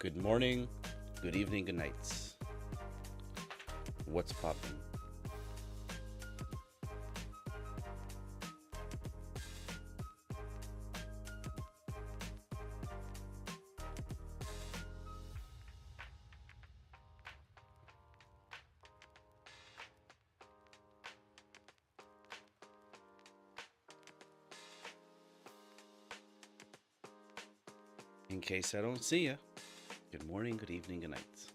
Good morning, good evening, good nights. What's poppin'? In case I don't see ya, good morning, good evening, good nights.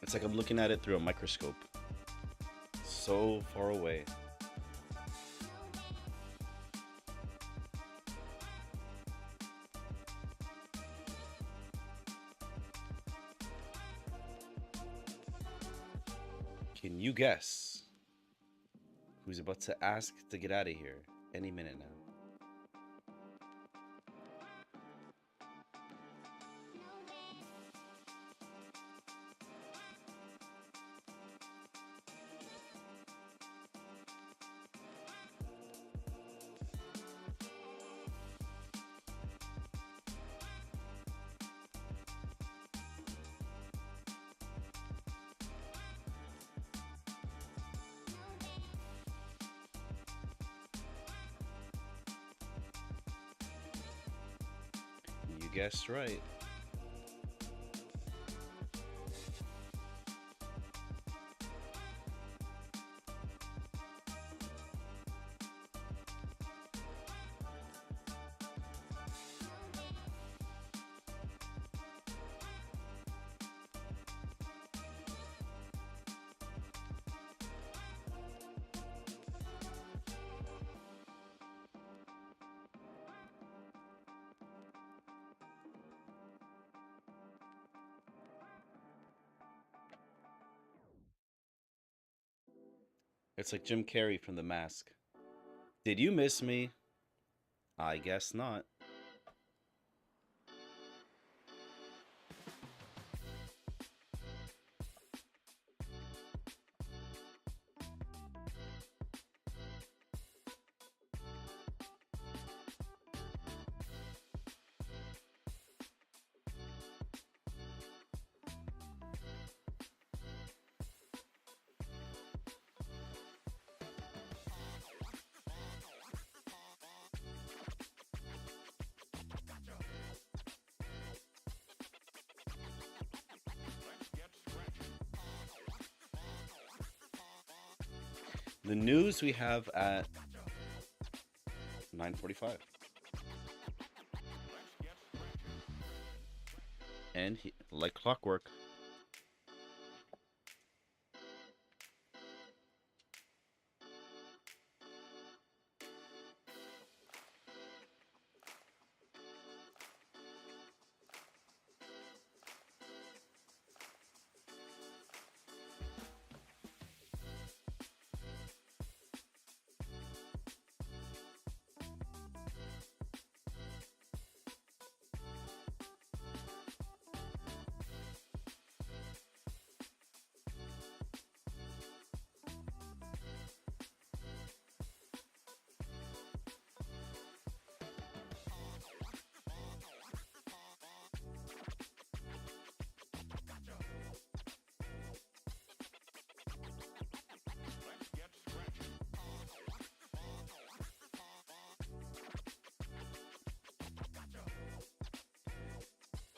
It's like I'm looking at it through a microscope. So far away. Can you guess who's about to ask to get out of here any minute now? You guessed right. It's like Jim Carrey from The Mask. Did you miss me? I guess not. The news we have at 9:45. And like clockwork,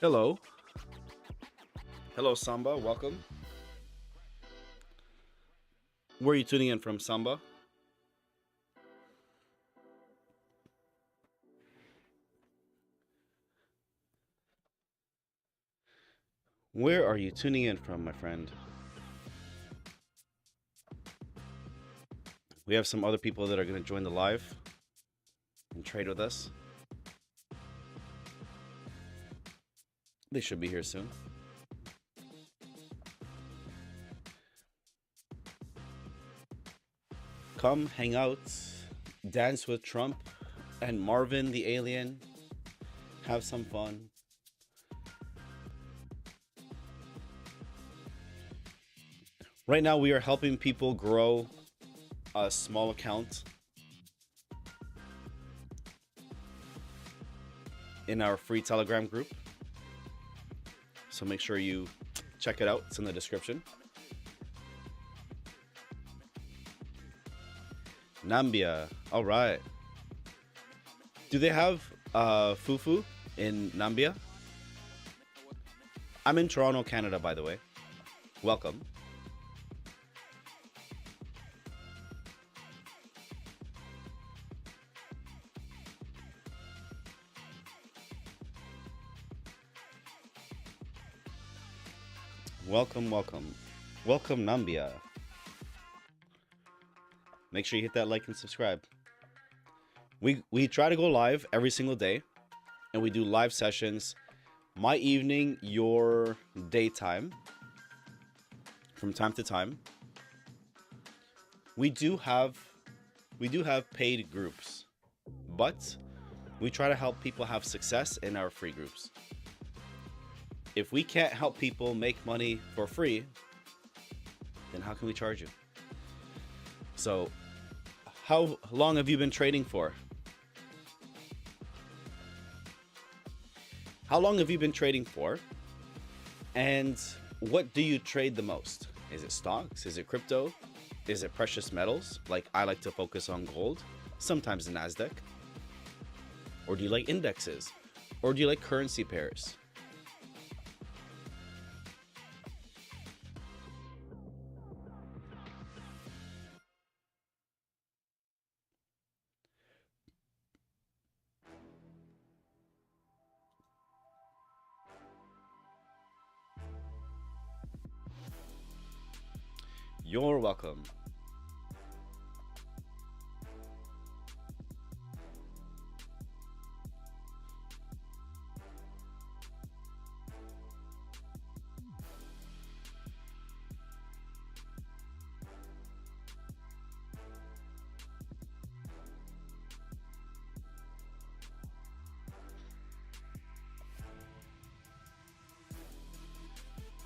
Hello. Hello, Samba. Welcome. Where are you tuning in from, Samba? Where are you tuning in from, my friend? We have some other people that are going to join the live and trade with us. They should be here soon. Come hang out, dance with Trump and Marvin the alien, have some fun. Right now, we are helping people grow a small account in our free Telegram group. So make sure you check it out. It's in the description. Nambia. All right. Do they have fufu in Nambia? I'm in Toronto, Canada, by the way. Welcome. Welcome, welcome. Welcome, Nambia. Make sure you hit that like and subscribe. We try to go live every single day, and we do live sessions. My evening, your daytime, from time to time. We do have paid groups, but we try to help people have success in our free groups. If we can't help people make money for free, then how can we charge you? So, how long have you been trading for? How long have you been trading for? And what do you trade the most? Is it stocks? Is it crypto? Is it precious metals? Like I like to focus on gold, sometimes the NASDAQ. Or do you like indexes? Or do you like currency pairs? You're welcome.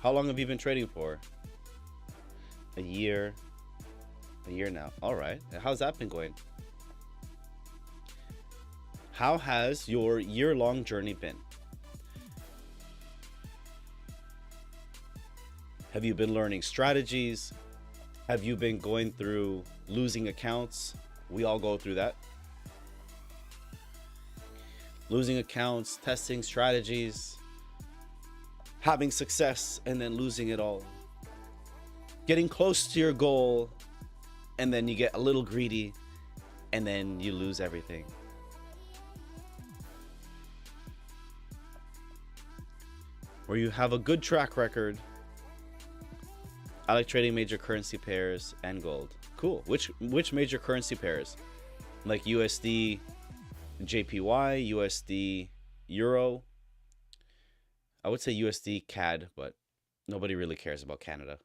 How long have you been trading for? A year. A year now. All right. How's that been going? How has your year-long journey been? Have you been learning strategies? Have you been going through losing accounts? We all go through that. Losing accounts, testing strategies, having success and then losing it all. Getting close to your goal and then you get a little greedy and then you lose everything. Or you have a good track record. I like trading major currency pairs and gold. Cool. Which major currency pairs? Like USD, JPY, USD, Euro. I would say USD CAD, but nobody really cares about Canada.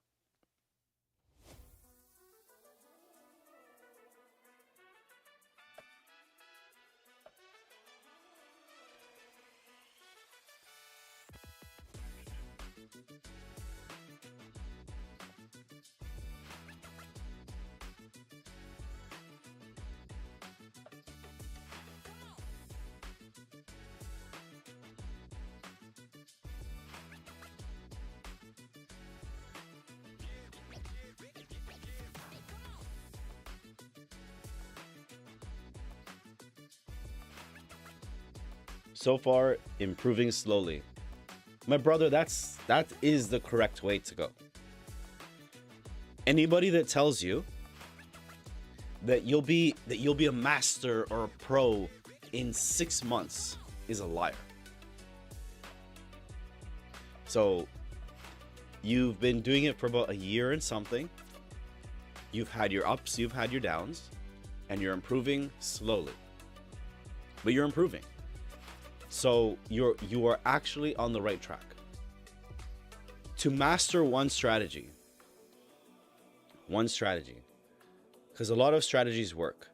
So far, improving slowly. My brother, that is the correct way to go. Anybody that tells you that you'll be a master or a pro in 6 months is a liar. So you've been doing it for about a year and something. You've had your ups, you've had your downs, and you're improving slowly. But you're improving. So you are actually on the right track. To master one strategy, because a lot of strategies work.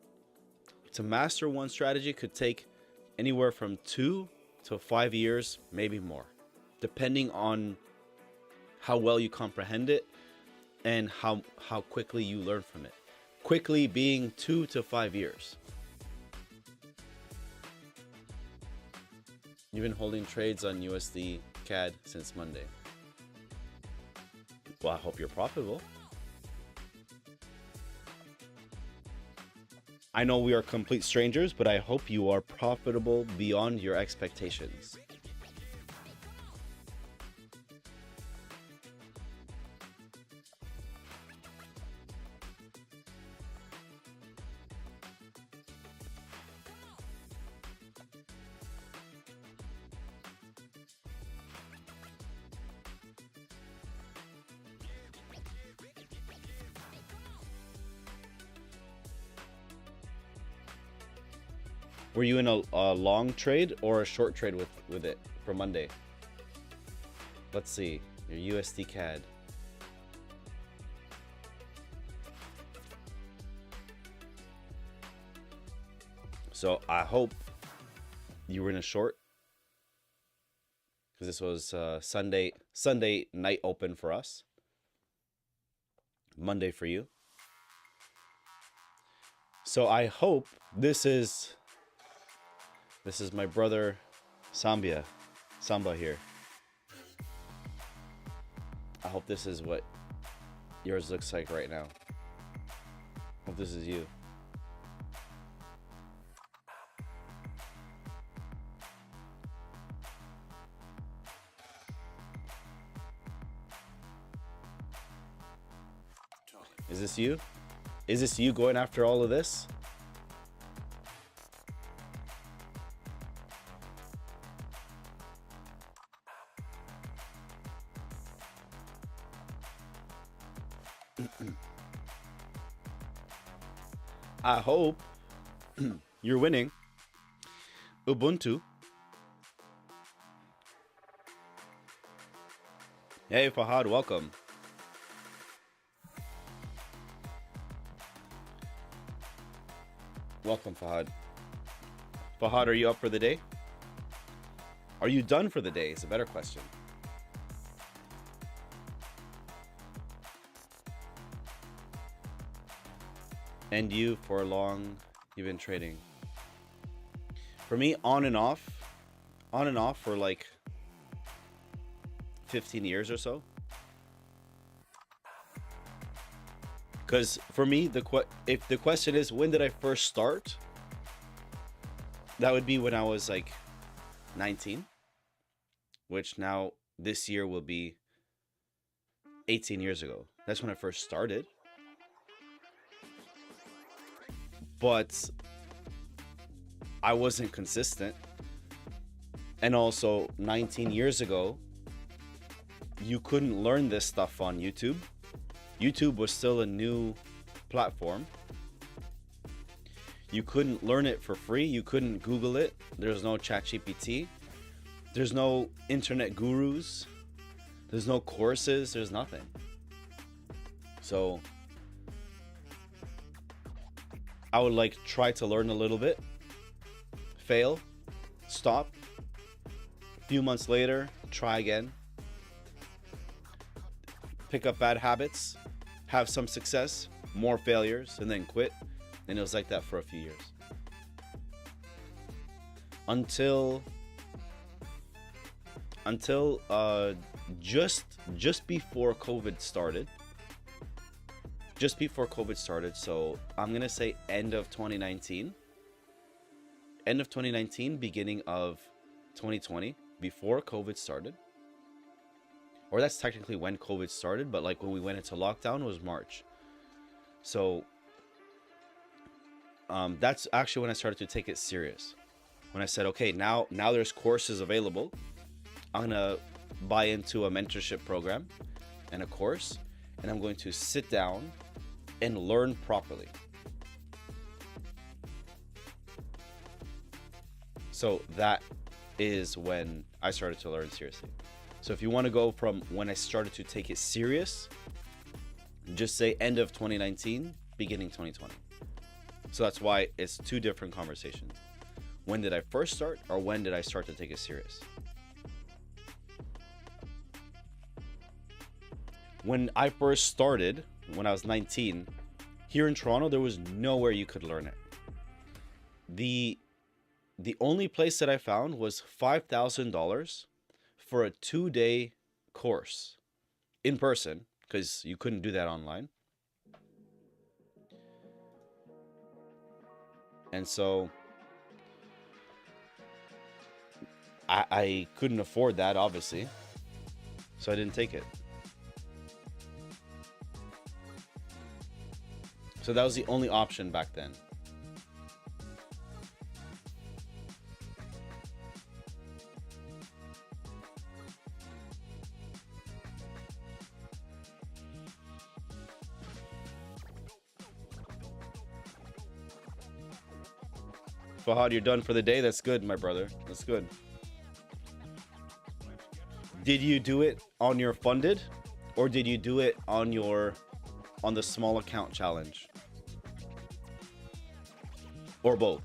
To master one strategy could take anywhere from 2 to 5 years, maybe more, depending on how well you comprehend it and how quickly you learn from it. Quickly being 2 to 5 years. You've been holding trades on USD CAD since Monday. Well, I hope you're profitable. I know we are complete strangers, but I hope you are profitable beyond your expectations. Were you in a long trade or a short trade with it for Monday? Let's see, your USD CAD. So I hope you were in a short, because this was Sunday night open for us. Monday for you. So I hope this is my brother Samba here. I hope this is what yours looks like right now. Hope this is you. Is this you? Is this you going after all of this? I hope you're winning. Ubuntu. Hey Fahad, welcome. Welcome, Fahad. Fahad, are you up for the day? Are you done for the day? Is a better question. And you, for long, you've been trading. For me, on and off for like 15 years or so. Because for me, if the question is, when did I first start? That would be when I was like 19, which now this year will be 18 years ago. That's when I first started. But I wasn't consistent. And also 19 years ago, you couldn't learn this stuff on YouTube. YouTube was still a new platform. You couldn't learn it for free. You couldn't Google it. There's no ChatGPT. There's no internet gurus. There's no courses. There's nothing. So I would like try to learn a little bit, fail, stop, a few months later, try again, pick up bad habits, have some success, more failures, and then quit. And it was like that for a few years. Until just before COVID started. Just before COVID started, so I'm gonna say end of 2019. End of 2019, beginning of 2020, before COVID started. or that's technically when COVID started, but like when we went into lockdown was March. So that's actually when I started to take it serious. When I said, okay, now there's courses available. I'm gonna buy into a mentorship program and a course, and I'm going to sit down and learn properly. So that is when I started to learn seriously. So if you want to go from when I started to take it serious, just say end of 2019, beginning 2020. So that's why it's two different conversations. When did I first start, or when did I start to take it serious? When I first started, when I was 19, here in Toronto, there was nowhere you could learn it. The only place that I found was $5,000 for a 2-day course in person, because you couldn't do that online. And so I couldn't afford that, obviously. So I didn't take it. So that was the only option back then. Fahad, you're done for the day? That's good, my brother. That's good. Did you do it on your funded, or did you do it on the small account challenge? Or both?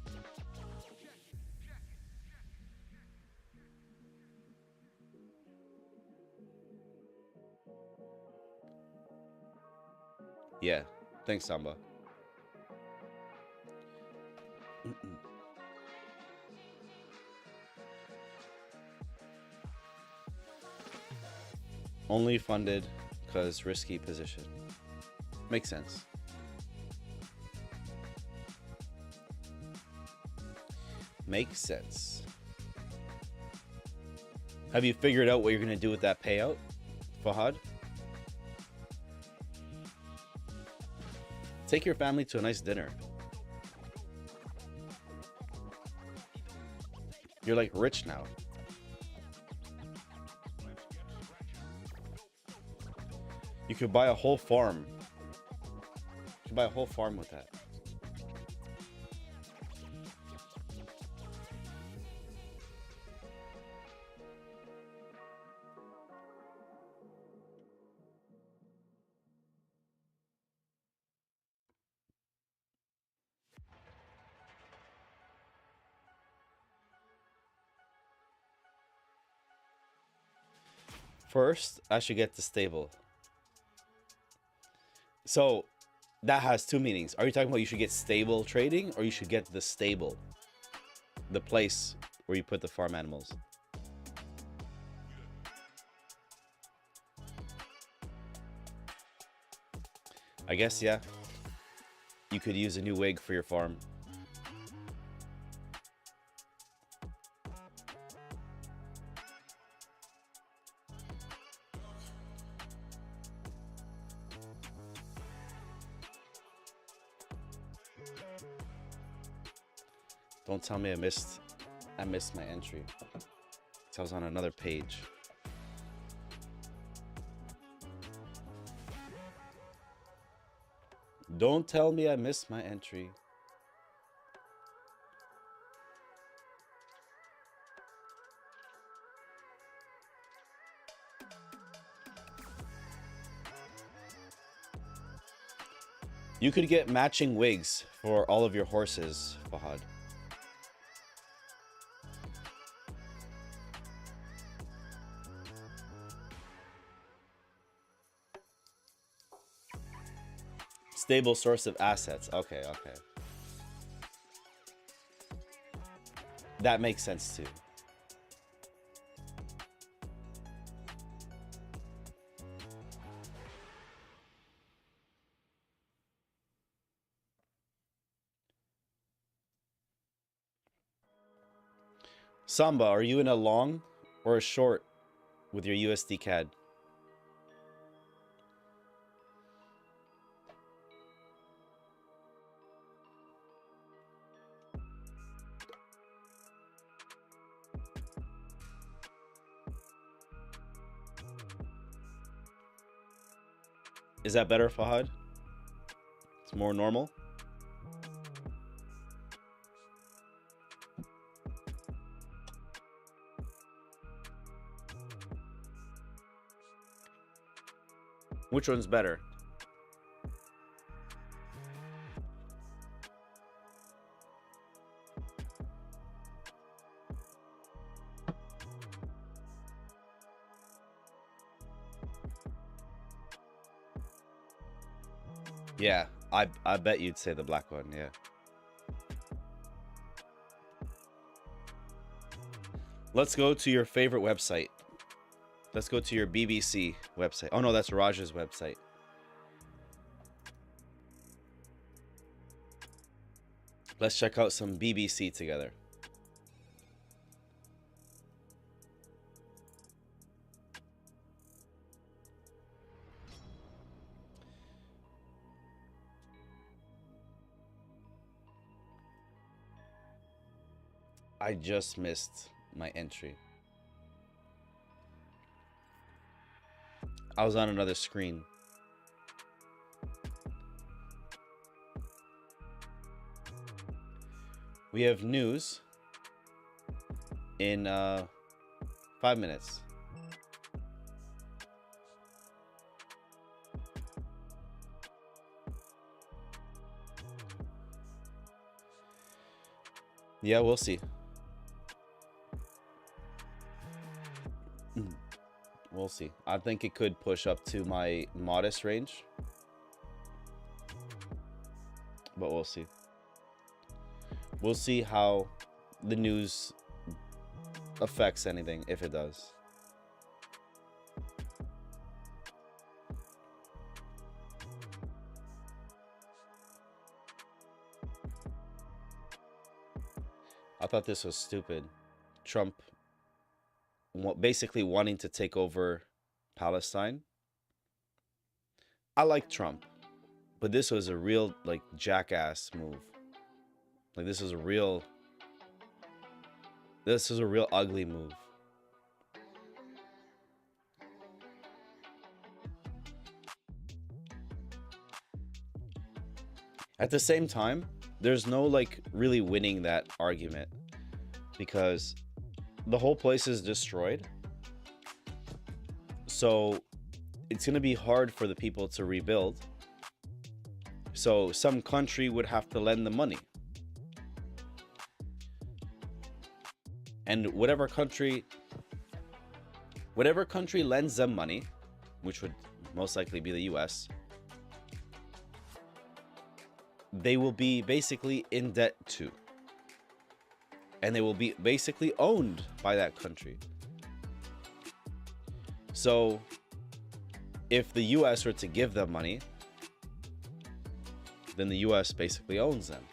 Yeah. Thanks, Samba. Only funded because risky position. Makes sense. Makes sense. Have you figured out what you're going to do with that payout, Fahad? Take your family to a nice dinner. You're like rich now. You could buy a whole farm. You could buy a whole farm with that. First, I should get the stable. So that has two meanings. Are you talking about you should get stable trading, or you should get the stable? The place where you put the farm animals. I guess, yeah. You could use a new wig for your farm. Don't tell me I missed my entry. I was on another page. Don't tell me I missed my entry. You could get matching wigs for all of your horses, Fahad. Stable source of assets. Okay, okay. That makes sense too. Samba, are you in a long or a short with your USD CAD? Is that better, Fahad? It's more normal. Which one's better? Yeah, I bet you'd say the black one, yeah. Let's go to your favorite website. Let's go to your BBC website. Oh no, that's Raj's website. Let's check out some BBC together. I just missed my entry. I was on another screen. We have news in 5 minutes. Yeah, we'll see. We'll see. I think it could push up to my modest range, but we'll see. We'll see how the news affects anything, if it does. I thought this was stupid. Trump basically wanting to take over Palestine. I like Trump, but this was a real like jackass move. Like this is a real ugly move. At the same time, there's no like really winning that argument because the whole place is destroyed. So it's going to be hard for the people to rebuild. So some country would have to lend the money. And whatever country lends them money, which would most likely be the US, they will be basically in debt to. And they will be basically owned by that country. So if the US were to give them money, then the US basically owns them.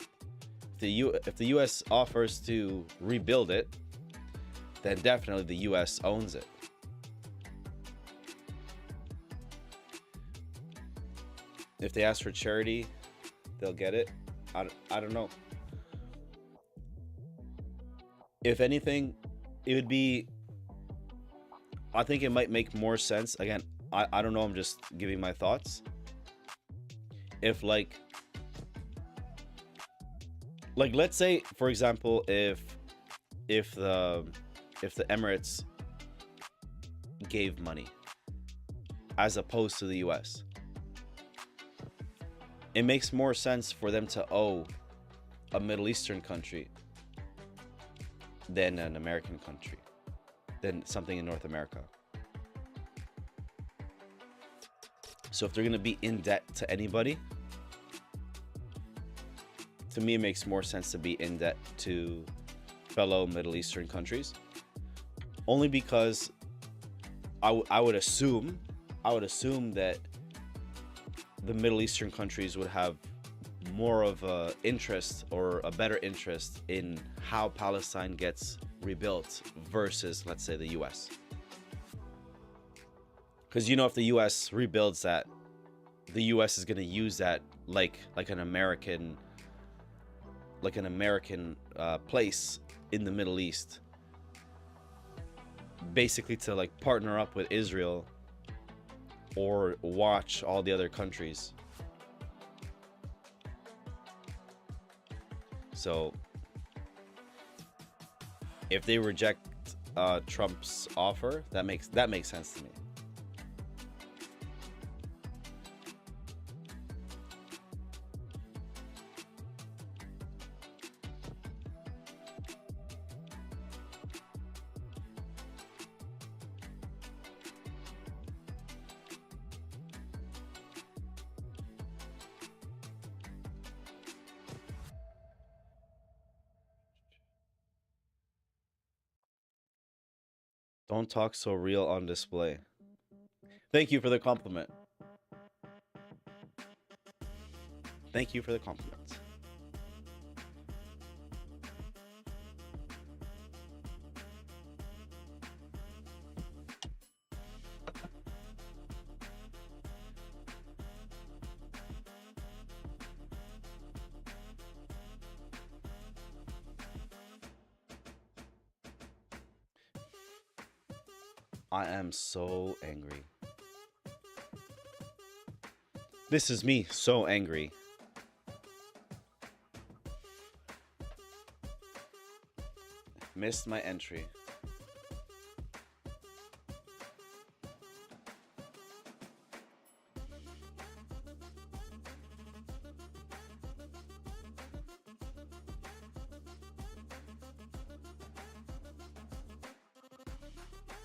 If the US offers to rebuild it, then definitely the US owns it. If they ask for charity, they'll get it. I don't know. If anything, it would be, I think it might make more sense. Again, I don't know, I'm just giving my thoughts. If like let's say, for example, if the Emirates gave money as opposed to the US, it makes more sense for them to owe a Middle Eastern country than an American country, than something in North America. So if they're going to be in debt to anybody, to me it makes more sense to be in debt to fellow Middle Eastern countries, only because I would assume that the Middle Eastern countries would have more of a interest or a better interest in how Palestine gets rebuilt versus, let's say, the US. Because if the US rebuilds that, the US is going to use that like an American place in the Middle East, basically to like partner up with Israel or watch all the other countries. So if they reject Trump's offer, that makes sense to me. Don't talk so real on display. Thank you for the compliment. Thank you for the compliment. I am so angry. This is me, so angry. Missed my entry.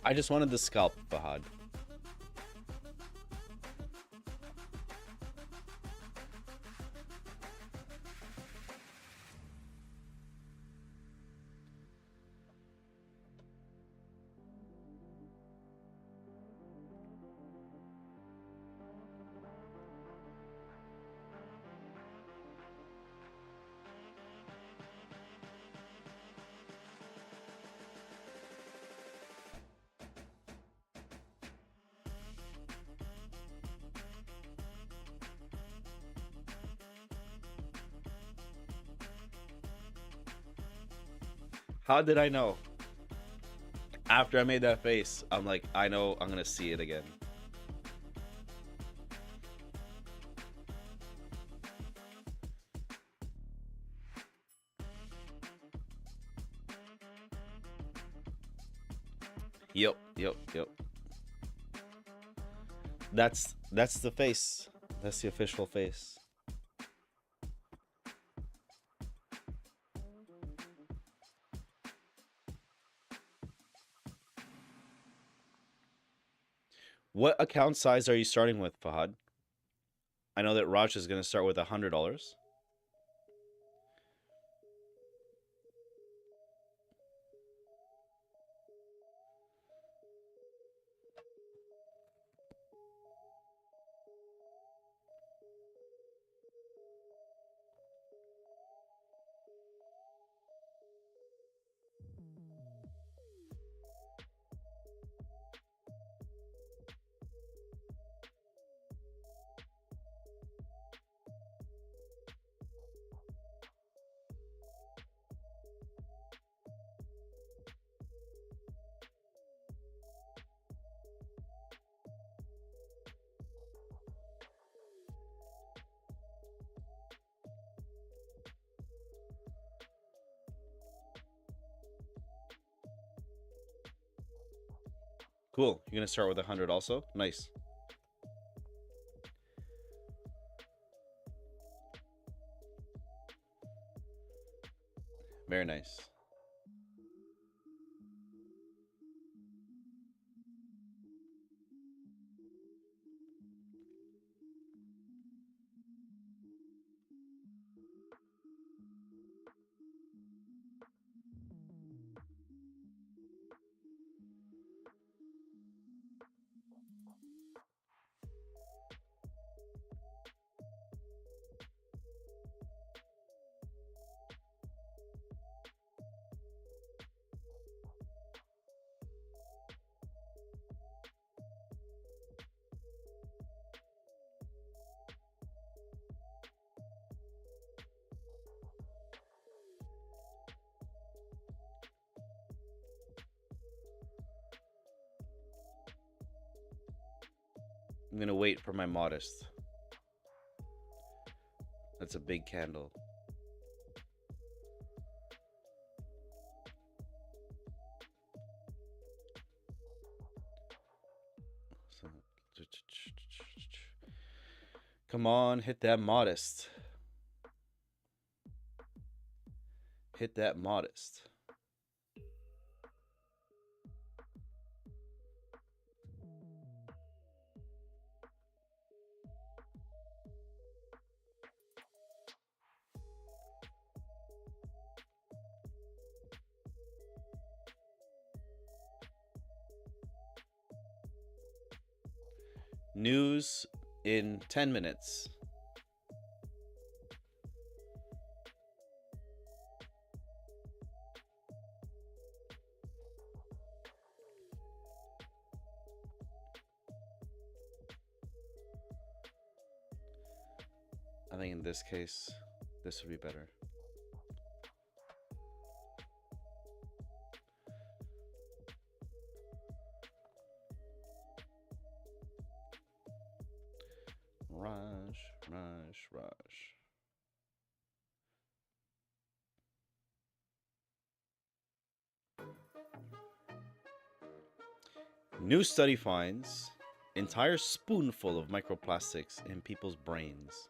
I just wanted the scalp, Fahad. How did I know? After I made that face, I'm like, I know I'm gonna see it again. Yep. That's the face. That's the official face. What account size are you starting with, Fahad? I know that Raj is going to start with $100. Cool. You're going to start with 100 also? Nice. Very nice. I'm gonna wait for my modest. That's a big candle. So, come on, hit that modest. Hit that modest. News in 10 minutes. I think in this case, this would be better. Rush. New study finds entire spoonful of microplastics in people's brains.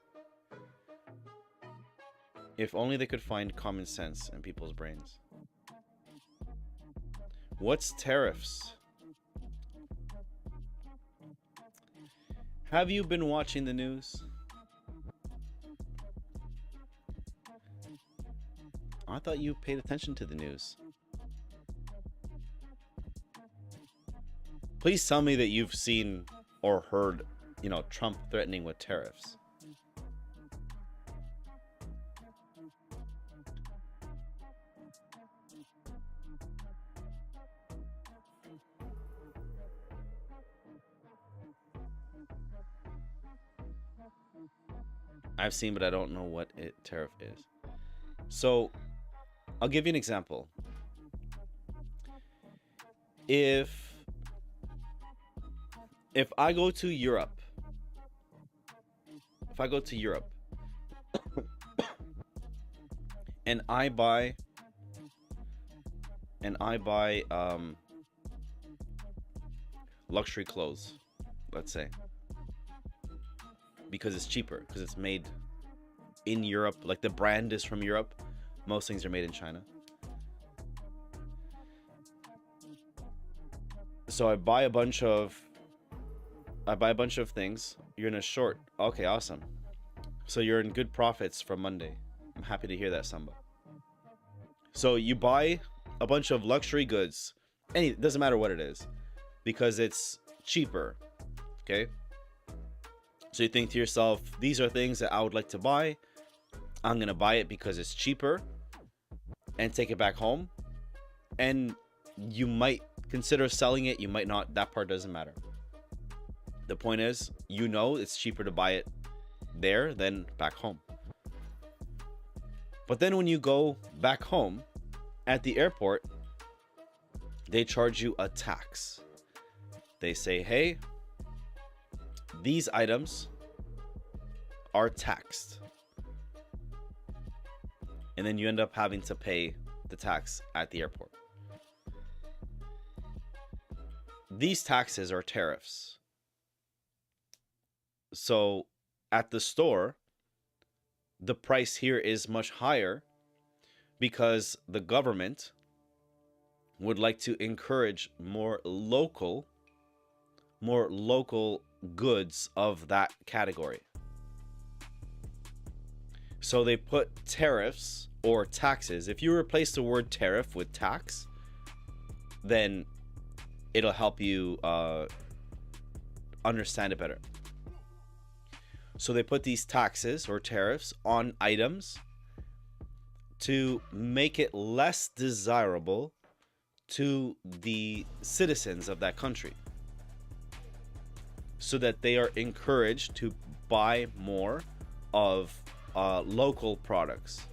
If only they could find common sense in people's brains. What's tariffs? Have you been watching the news? I thought you paid attention to the news. Please tell me that you've seen or heard, Trump threatening with tariffs. I've seen, but I don't know what tariff is. So, I'll give you an example. If I go to Europe, and I buy luxury clothes, let's say, because it's cheaper, because it's made in Europe, like the brand is from Europe. Most things are made in China. So I buy a bunch of things. You're in a short. Okay, awesome. So you're in good profits from Monday. I'm happy to hear that, Samba. So you buy a bunch of luxury goods. It doesn't matter what it is, because it's cheaper. Okay? So you think to yourself, these are things that I would like to buy. I'm going to buy it because it's cheaper and take it back home. And you might consider selling it. You might not. That part doesn't matter. The point is, it's cheaper to buy it there than back home. But then when you go back home at the airport, they charge you a tax. They say, hey, these items are taxed. And then you end up having to pay the tax at the airport. These taxes are tariffs. So at the store, the price here is much higher because the government would like to encourage more local goods of that category. So they put tariffs or taxes. If you replace the word tariff with tax, then it'll help you understand it better. So they put these taxes or tariffs on items to make it less desirable to the citizens of that country, so that they are encouraged to buy more of local products,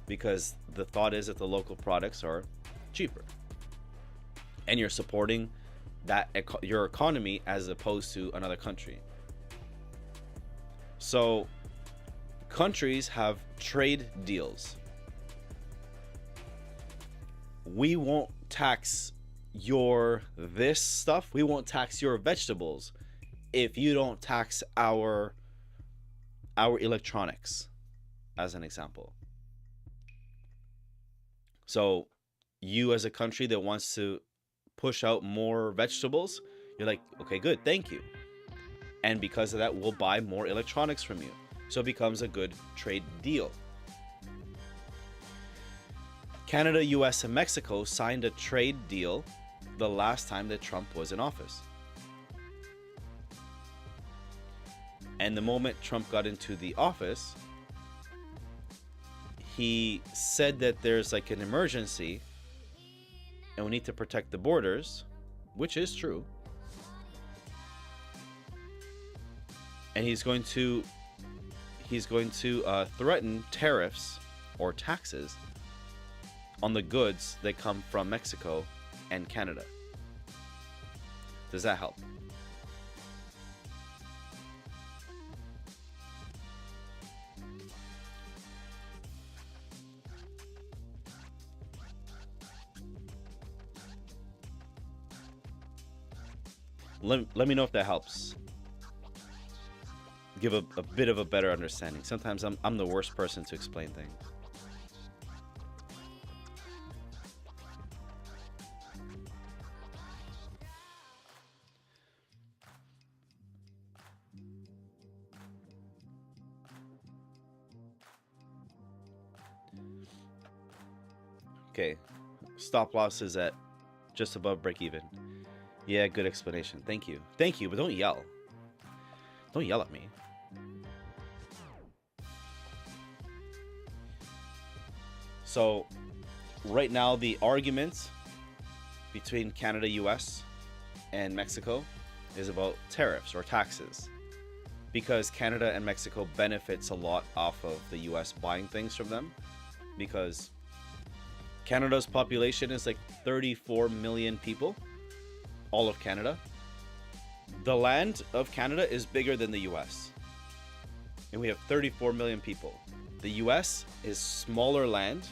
because the thought is that the local products are cheaper and you're supporting that your economy as opposed to another country. So countries have trade deals. We won't tax your this stuff. We won't tax your vegetables if you don't tax our electronics, as an example. So you, as a country that wants to push out more vegetables, you're like, okay, good, thank you. And because of that, we'll buy more electronics from you. So it becomes a good trade deal. Canada, US, and Mexico signed a trade deal the last time that Trump was in office. And the moment Trump got into the office, he said that there's like an emergency and we need to protect the borders, which is true. And he's going to threaten tariffs or taxes on the goods that come from Mexico and Canada. Does that help? Let me know if that helps. Give a bit of a better understanding. Sometimes I'm the worst person to explain things. Okay, stop loss is at just above break even. Yeah, good explanation. Thank you. Thank you, but don't yell. Don't yell at me. So, right now, the argument between Canada, US, and Mexico is about tariffs or taxes. Because Canada and Mexico benefits a lot off of the US buying things from them. Because Canada's population is like 34 million people. All of Canada. The land of Canada is bigger than the US. And we have 34 million people. The US is smaller land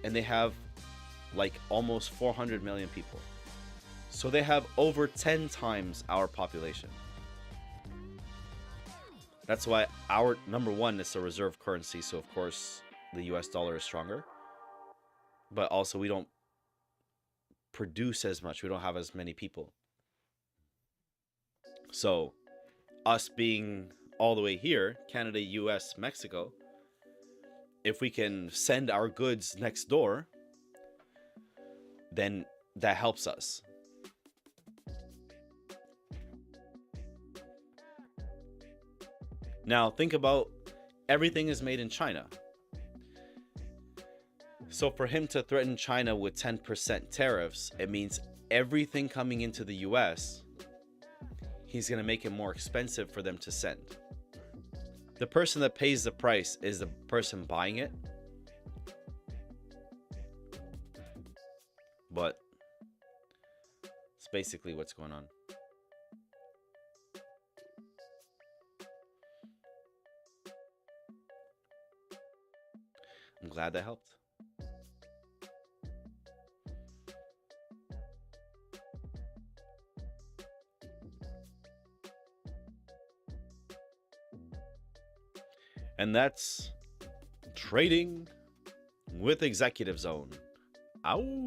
and they have like almost 400 million people. So they have over 10 times our population. That's why our number one is a reserve currency. So of course the US dollar is stronger. But also we don't produce as much. We don't have as many people. So us being all the way here, Canada, US, Mexico, if we can send our goods next door, then that helps us. Now think about everything is made in China. So for him to threaten China with 10% tariffs, it means everything coming into the US, he's going to make it more expensive for them to send. The person that pays the price is the person buying it. But it's basically what's going on. I'm glad that helped. And that's trading with Executive Zone. Ow!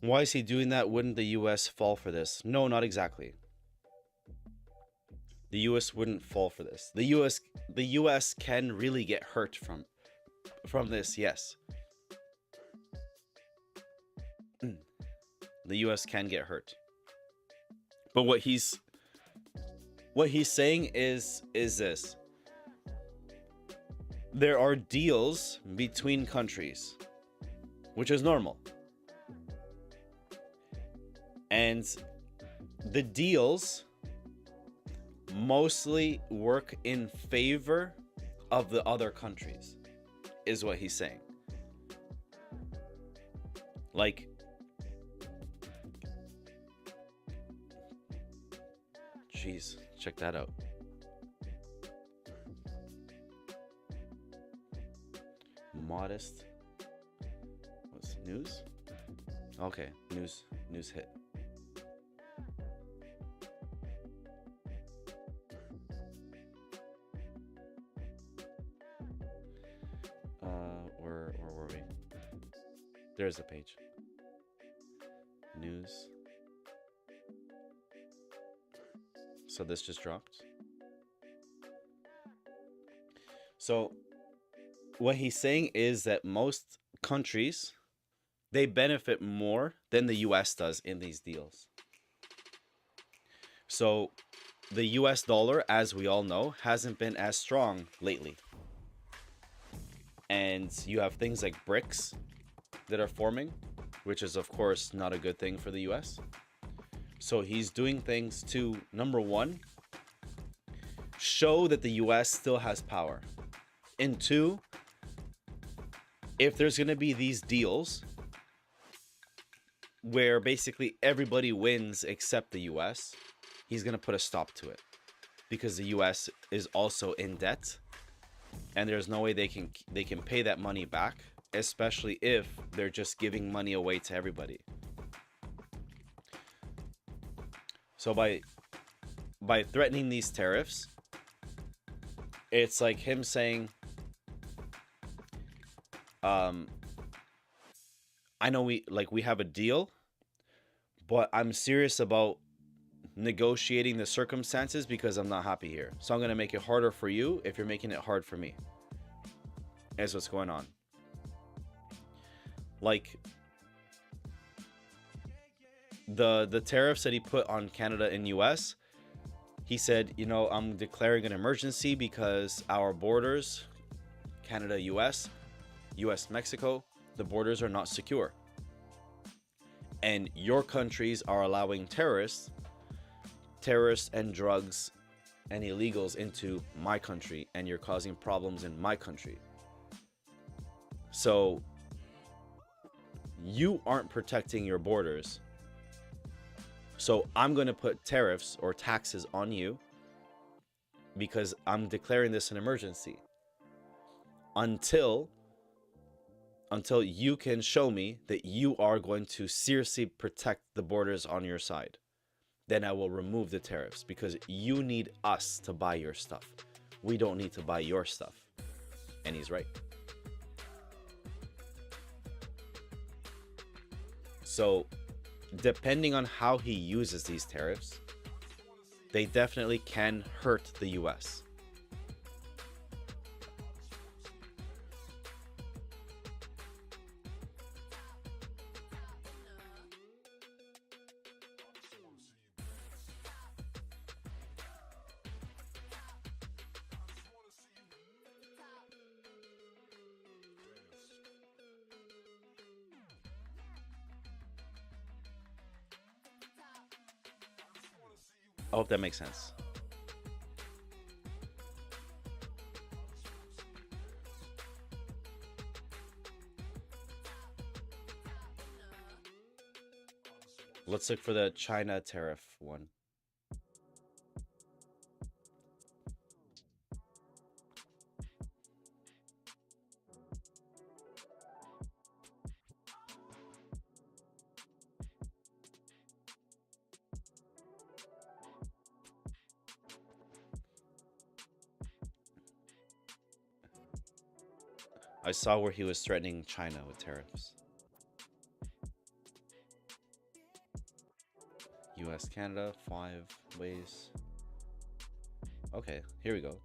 Why is he doing that? Wouldn't the US fall for this? No, not exactly. The US wouldn't fall for this. The US can really get hurt from this, yes. The US can get hurt. But what he's saying is this. There are deals between countries, which is normal. And the deals mostly work in favor of the other countries, is what he's saying. Like, jeez, check that out. Modest. What's news? Okay, news hit. Where were we? There's the page. News. So this just dropped. So what he's saying is that most countries, they benefit more than the US does in these deals. So the US dollar, as we all know, hasn't been as strong lately. And you have things like BRICS that are forming, which is of course not a good thing for the US. So he's doing things to, number one, show that the US still has power. And two, if there's going to be these deals where basically everybody wins except the US, he's going to put a stop to it, because the US is also in debt, and there's no way they can pay that money back, especially if they're just giving money away to everybody. So by threatening these tariffs, it's like him saying, I know we have a deal, but I'm serious about negotiating the circumstances because I'm not happy here. So I'm going to make it harder for you if you're making it hard for me. That's what's going on. Like, the tariffs that he put on Canada and US, he said, you know, I'm declaring an emergency because our borders, Canada, US, Mexico, the borders are not secure. And your countries are allowing terrorists and drugs and illegals into my country, and you're causing problems in my country. So you aren't protecting your borders. So I'm going to put tariffs or taxes on you because I'm declaring this an emergency. Until you can show me that you are going to seriously protect the borders on your side, then I will remove the tariffs, because you need us to buy your stuff. We don't need to buy your stuff. And he's right. So, depending on how he uses these tariffs, they definitely can hurt the US. I hope that makes sense. Let's look for the China tariff one. I saw where he was threatening China with tariffs. US, Canada, 5 ways. Okay, here we go.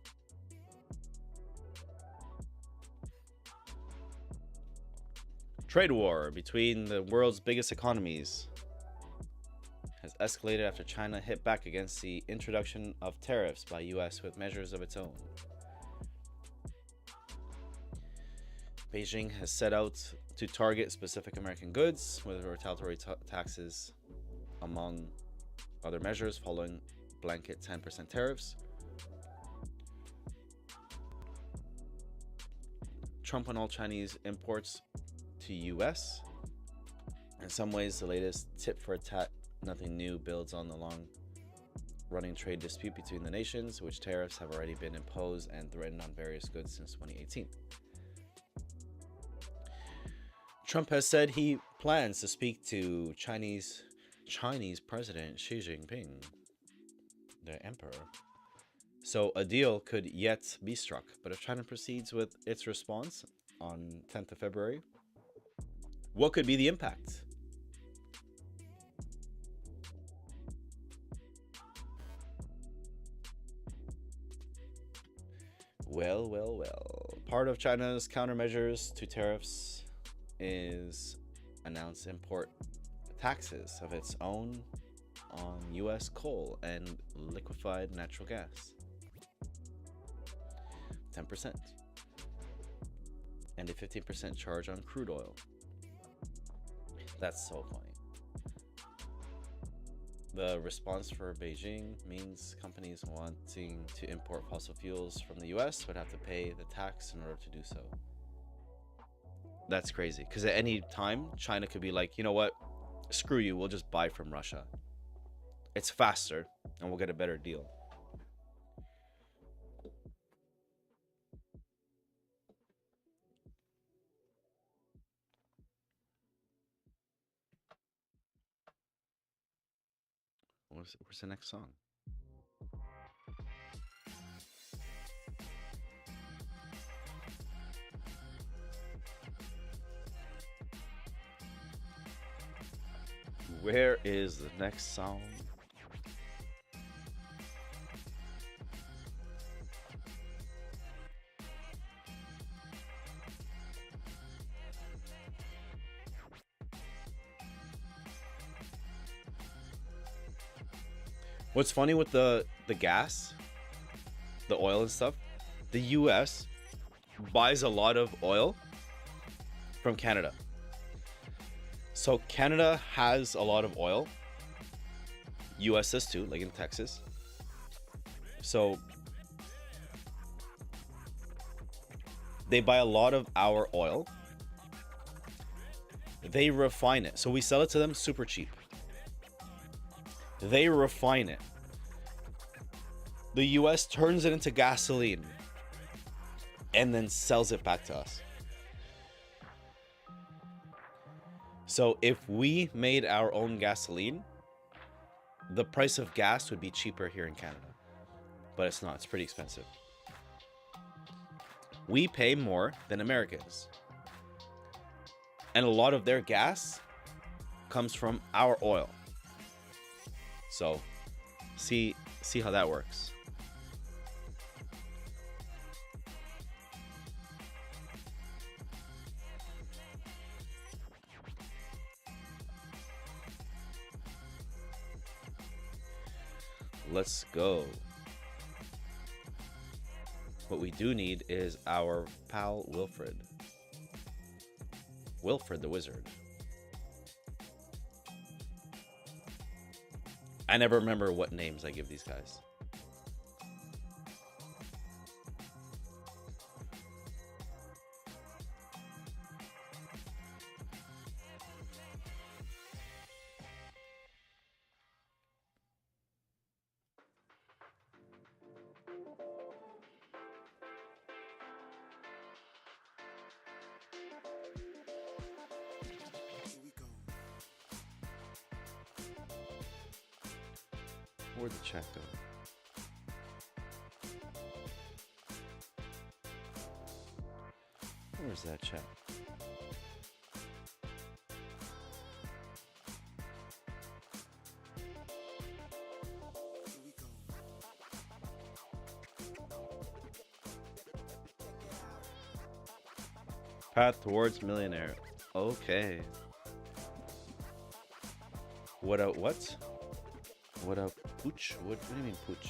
Trade war between the world's biggest economies has escalated after China hit back against the introduction of tariffs by US with measures of its own. Beijing has set out to target specific American goods with retaliatory taxes, among other measures, following blanket 10% tariffs. Trump on all Chinese imports to US. In some ways, the latest tip for tat, nothing new, builds on the long-running trade dispute between the nations, which tariffs have already been imposed and threatened on various goods since 2018. Trump has said he plans to speak to Chinese President Xi Jinping, the emperor. So a deal could yet be struck, but if China proceeds with its response on 10th of February, what could be the impact? Well. Part of China's countermeasures to tariffs is announced import taxes of its own on US coal and liquefied natural gas. 10%. And a 15% charge on crude oil. That's so funny. The response for Beijing means companies wanting to import fossil fuels from the US would have to pay the tax in order to do so. That's crazy, because at any time, China could be like, you know what? Screw you, we'll just buy from Russia. It's faster, and we'll get a better deal. Where's the next song? Where is the next song? What's funny with the gas, the oil and stuff, the US buys a lot of oil from Canada. So Canada has a lot of oil. US does too, like in Texas. So they buy a lot of our oil. They refine it. So we sell it to them super cheap. They refine it. The US turns it into gasoline and then sells it back to us. So if we made our own gasoline, the price of gas would be cheaper here in Canada. But it's not. It's pretty expensive. We pay more than Americans. And a lot of their gas comes from our oil. So see how that works. Let's go. What we do need is our pal Wilfred. Wilfred the Wizard. I never remember what names I give these guys. Where'd the chat go? Where's that chat? Path towards millionaire. Okay. What a what? What a pooch? What do you mean pooch?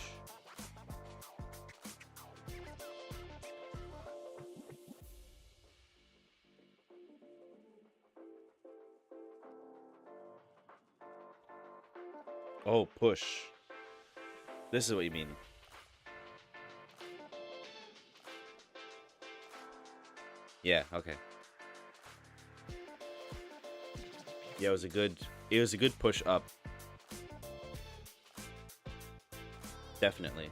Oh, push. This is what you mean. Yeah, okay. Yeah, it was a good push up. Definitely.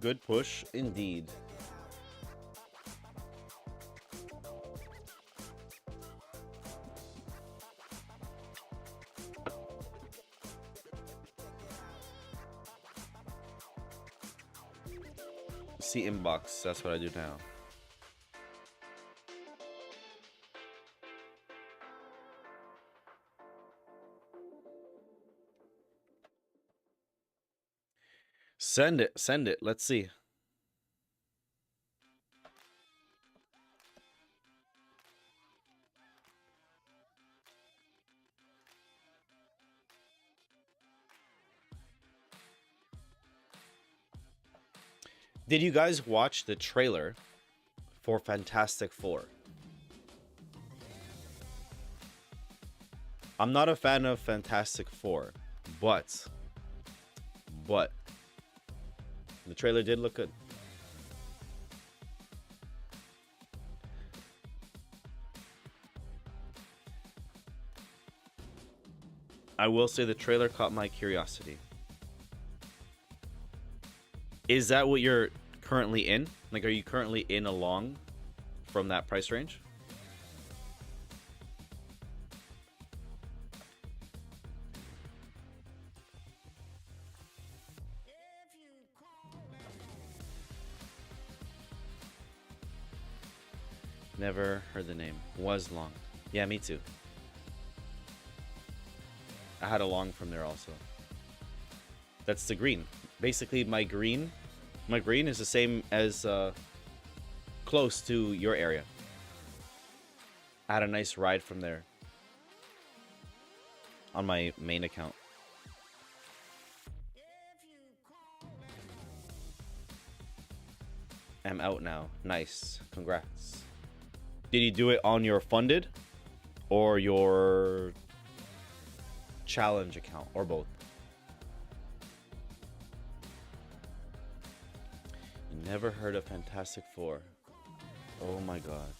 Good push indeed. See inbox, that's what I do now. Send it, let's see. Did you guys watch the trailer for Fantastic Four? I'm not a fan of Fantastic Four, but the trailer did look good. I will say the trailer caught my curiosity. Is that what you're currently in? Like, are you currently in along from that price range? Never heard the name. Was long. Yeah, me too. I had a long from there also. That's the green. Basically, my green is the same as close to your area. I had a nice ride from there on my main account. I'm out now. Nice. Congrats. Did you do it on your funded or your challenge account or both? Never heard of Fantastic Four. Oh my god.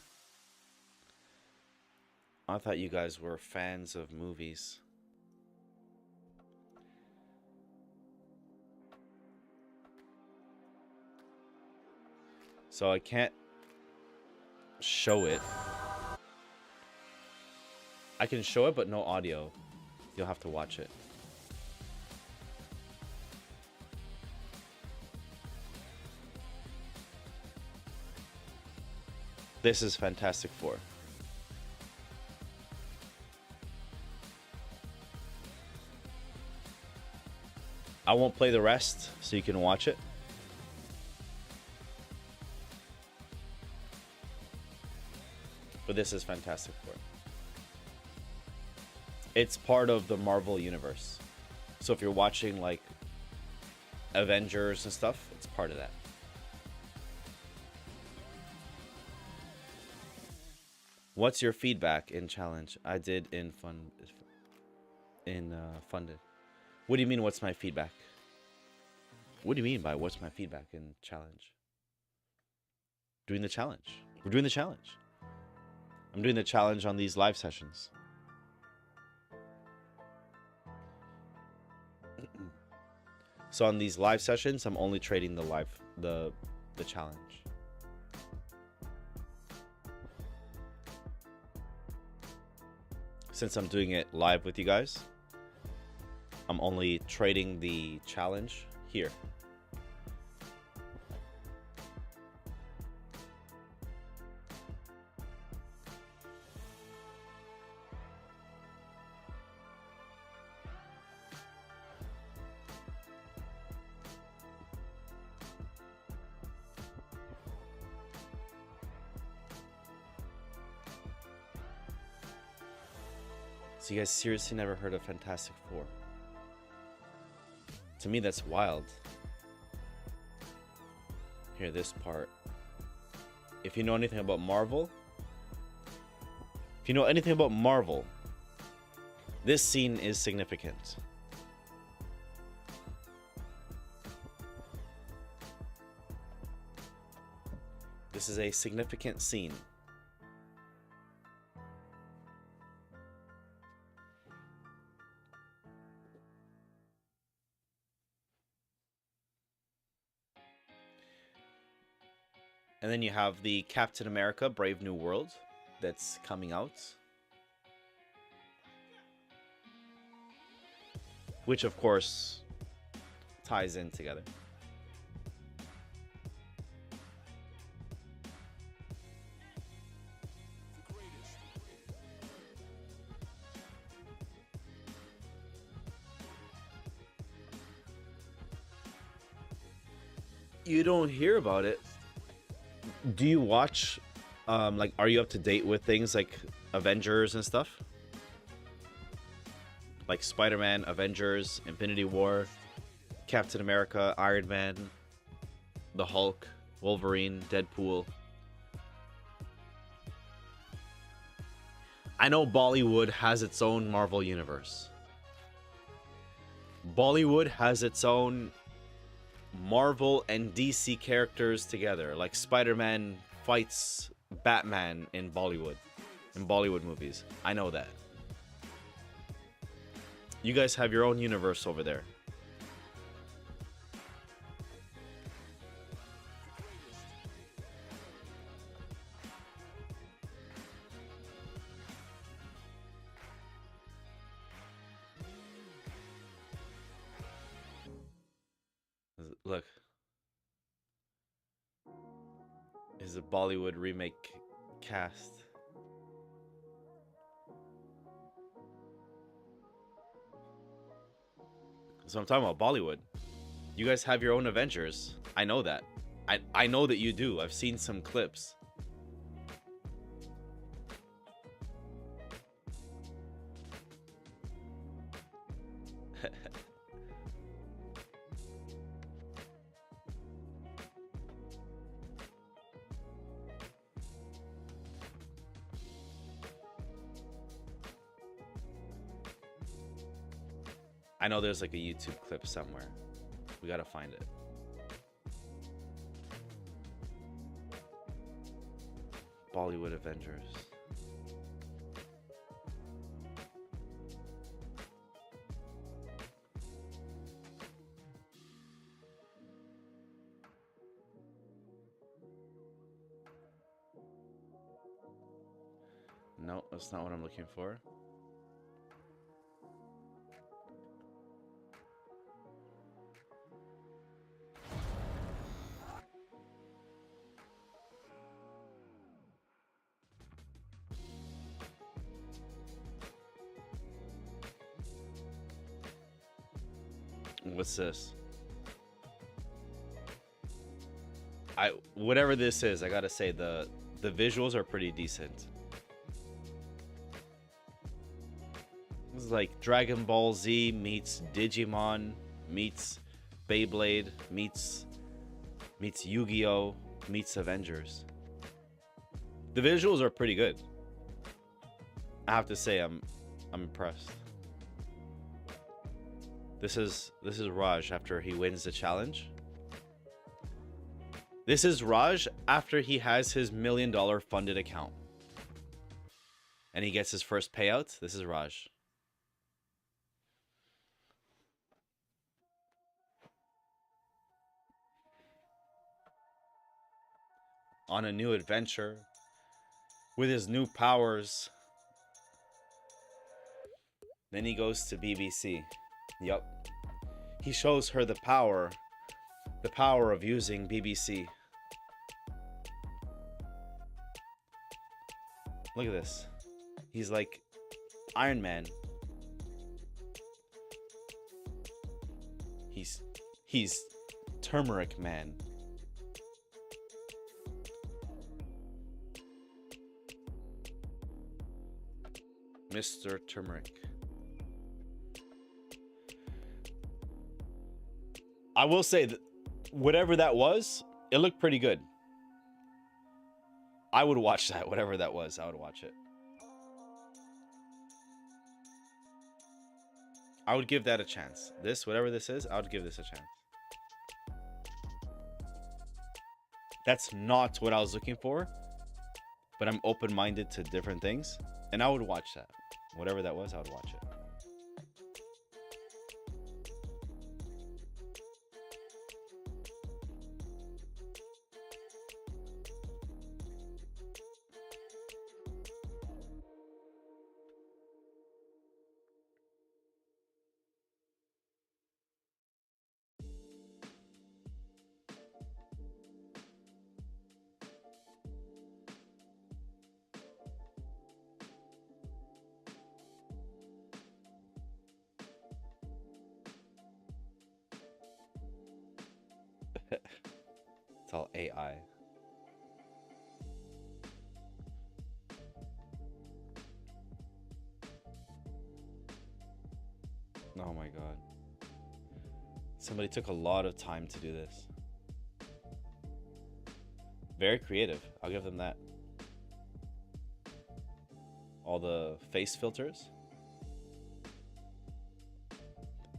I thought you guys were fans of movies. So I can't show it. I can show it, but no audio. You'll have to watch it. This is Fantastic Four. I won't play the rest so you can watch it. But this is Fantastic Four. It's part of the Marvel universe. So if you're watching like Avengers and stuff, it's part of that. What's your feedback in challenge? I did in funded. What do you mean what's my feedback? What do you mean by what's my feedback in challenge? Doing the challenge. We're doing the challenge. I'm doing the challenge on these live sessions. So on these live sessions, I'm only trading the challenge. Since I'm doing it live with you guys, I'm only trading the challenge here. So you guys seriously never heard of Fantastic Four? To me, that's wild. Here, this part. If you know anything about Marvel, this scene is significant. This is a significant scene. And then you have the Captain America Brave New World that's coming out, which of course ties in together. You don't hear about it. Do you watch, like, are you up to date with things like Avengers and stuff? Like Spider-Man, Avengers, Infinity War, Captain America, Iron Man, the Hulk, Wolverine, Deadpool. I know Bollywood has its own Marvel universe. Bollywood has its own Marvel and DC characters together, like Spider-Man fights Batman in Bollywood movies. I know that. You guys have your own universe over there. Look. Is a Bollywood remake cast. So I'm talking about Bollywood. You guys have your own Avengers. I know that. I know that you do. I've seen some clips. I know there's like a YouTube clip somewhere. We gotta find it. Bollywood Avengers. No, that's not what I'm looking for. What's this? Whatever this is, I gotta say the visuals are pretty decent. This is like Dragon Ball Z meets Digimon meets Beyblade meets Yu-Gi-Oh meets Avengers. The visuals are pretty good. I have to say I'm impressed. This is Raj after he wins the challenge. This is Raj after he has his $1 million funded account. And he gets his first payout. This is Raj. On a new adventure with his new powers. Then he goes to BBC. Yup. He shows her the power of using BBC. Look at this. He's like Iron Man. He's Turmeric Man. Mr. Turmeric. I will say that whatever that was, it looked pretty good. I would watch that. Whatever that was, I would watch it. I would give that a chance. This, whatever this is, I would give this a chance. That's not what I was looking for, but I'm open-minded to different things, and I would watch that. Whatever that was, I would watch it. It's all AI. Oh my god. Somebody took a lot of time to do this. Very creative. I'll give them that. All the face filters.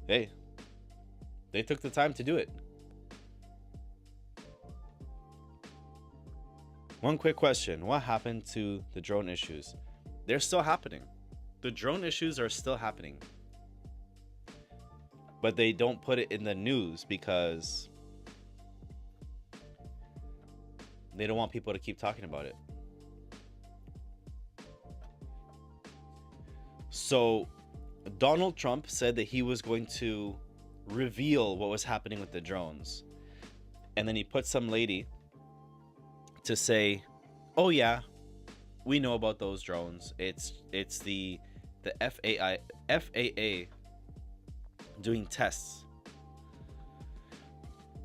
Hey, they took the time to do it. One quick question. What happened to the drone issues? They're still happening. The drone issues are still happening. But they don't put it in the news because they don't want people to keep talking about it. So Donald Trump said that he was going to reveal what was happening with the drones. And then he put some lady to say, oh yeah, we know about those drones. It's the FAA doing tests.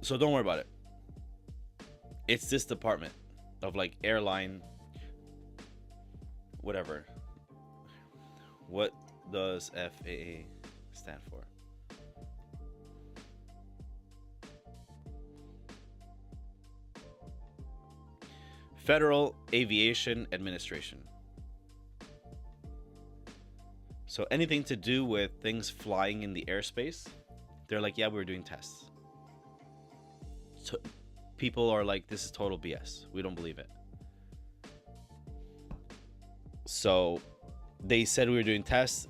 So don't worry about it. It's this department of like airline, whatever. What does FAA stand for? Federal Aviation Administration. So anything to do with things flying in the airspace, they're like, yeah, we're doing tests. So people are like, this is total BS. We don't believe it. So they said we were doing tests.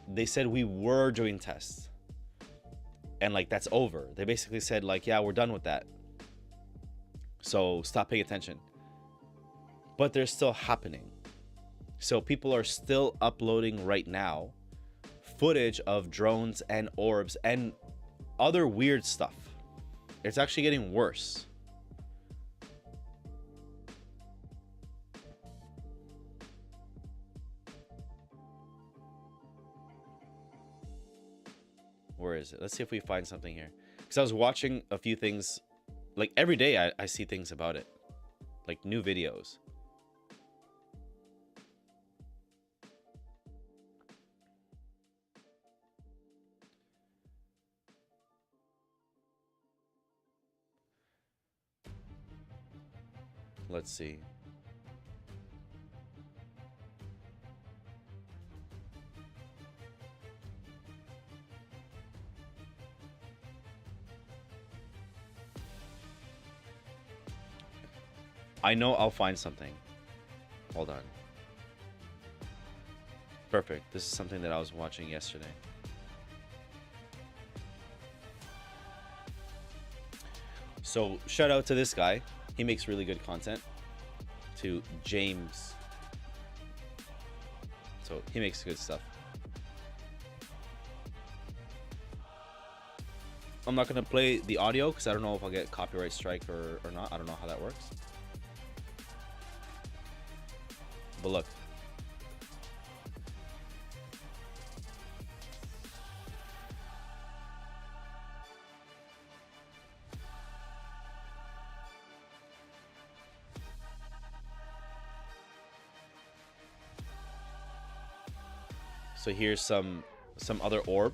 They said we were doing tests. And like, that's over. They basically said like, yeah, we're done with that. So stop paying attention. But they're still happening. So people are still uploading right now footage of drones and orbs and other weird stuff. It's actually getting worse. Where is it? Let's see if we find something here. Because I was watching a few things, like every day I see things about it. Like new videos. Let's see. I know I'll find something. Hold on. Perfect. This is something that I was watching yesterday. So shout out to this guy. He makes really good content. To James. So he makes good stuff. I'm not going to play the audio because I don't know if I'll get copyright strike or not. I don't know how that works. But look. So here's some other orb.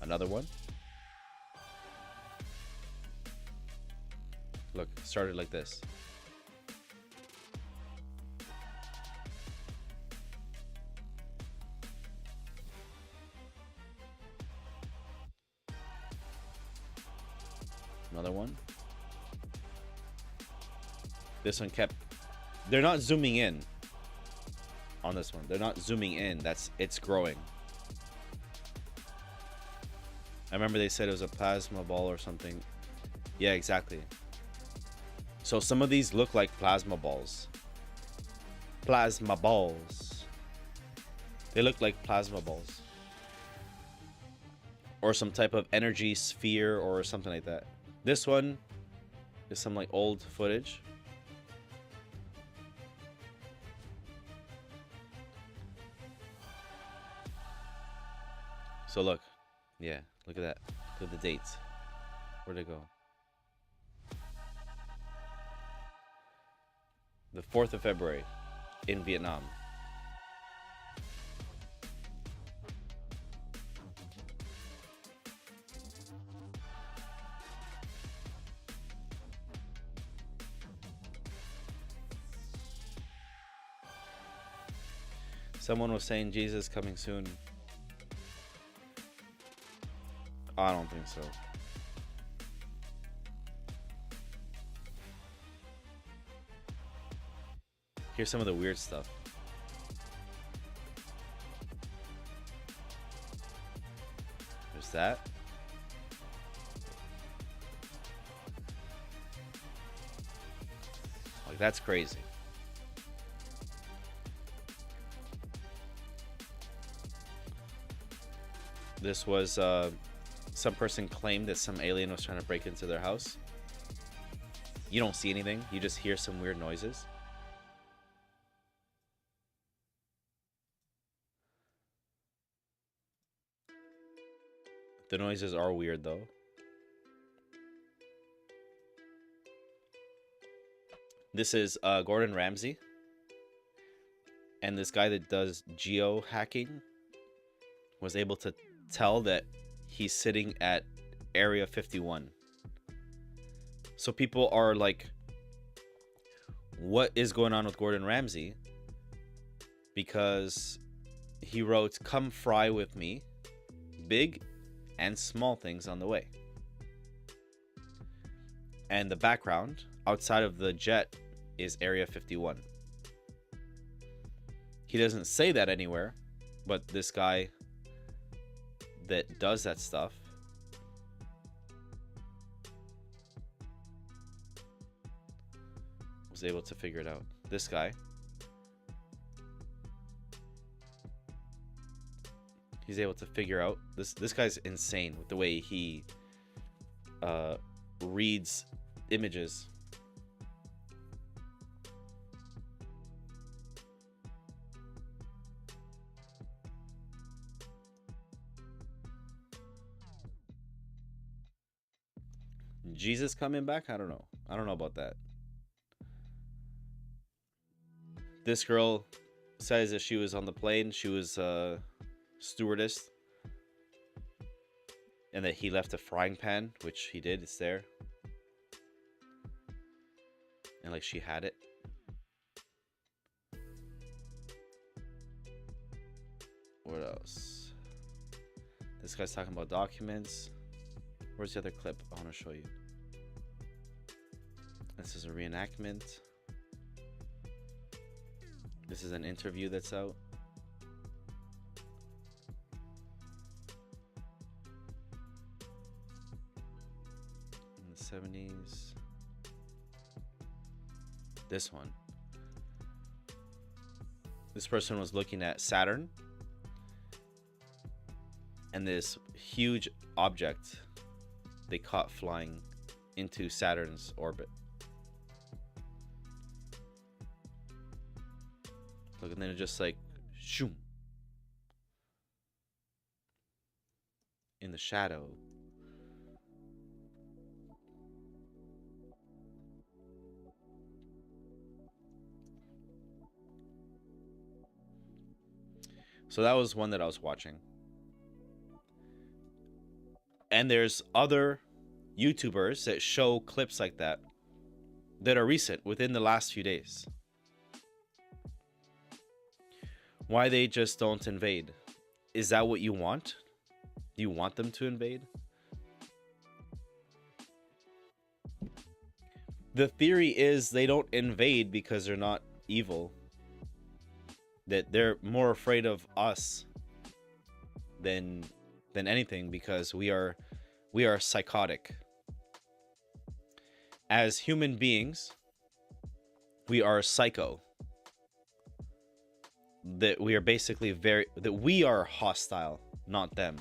Another one. Look, started like this. Another one. This one kept... They're not zooming in on this one. They're not zooming in. It's growing. I remember they said it was a plasma ball or something. Yeah, exactly. So some of these look like plasma balls. Plasma balls. They look like plasma balls. Or some type of energy sphere or something like that. This one is some like old footage. So look. Yeah, look at that. Look at the dates. Where'd it go? The 4th of February in Vietnam. Someone was saying Jesus coming soon. I don't think so. Here's some of the weird stuff. There's that. Like, that's crazy. This was some person claimed that some alien was trying to break into their house. You don't see anything, you just hear some weird noises. The noises are weird though. This is Gordon Ramsay. And this guy that does geo hacking was able to tell that he's sitting at Area 51. So people are like, what is going on with Gordon Ramsay? Because he wrote, "Come fry with me, big and small things on the way." And the background outside of the jet is Area 51. He doesn't say that anywhere, but this guy that does that stuff was able to figure it out. This guy, he's able to figure out this guy's insane with the way he reads images. Jesus coming back? I don't know. I don't know about that. This girl says that she was on the plane. She was a stewardess. And that he left a frying pan, which he did. It's there. And like she had it. What else? This guy's talking about documents. Where's the other clip I want to show you? This is a reenactment. This is an interview that's out. In the 70s. This one. This person was looking at Saturn. And this huge object they caught flying into Saturn's orbit. Look, and then it just like shoom in the shadow. So that was one that I was watching. And there's other YouTubers that show clips like that that are recent, within the last few days. Why they just don't invade? Is that what you want? Do you want them to invade? The theory is they don't invade because they're not evil. That they're more afraid of us than anything, because we are psychotic. As human beings, we are psycho. That we are basically that we are hostile, not them.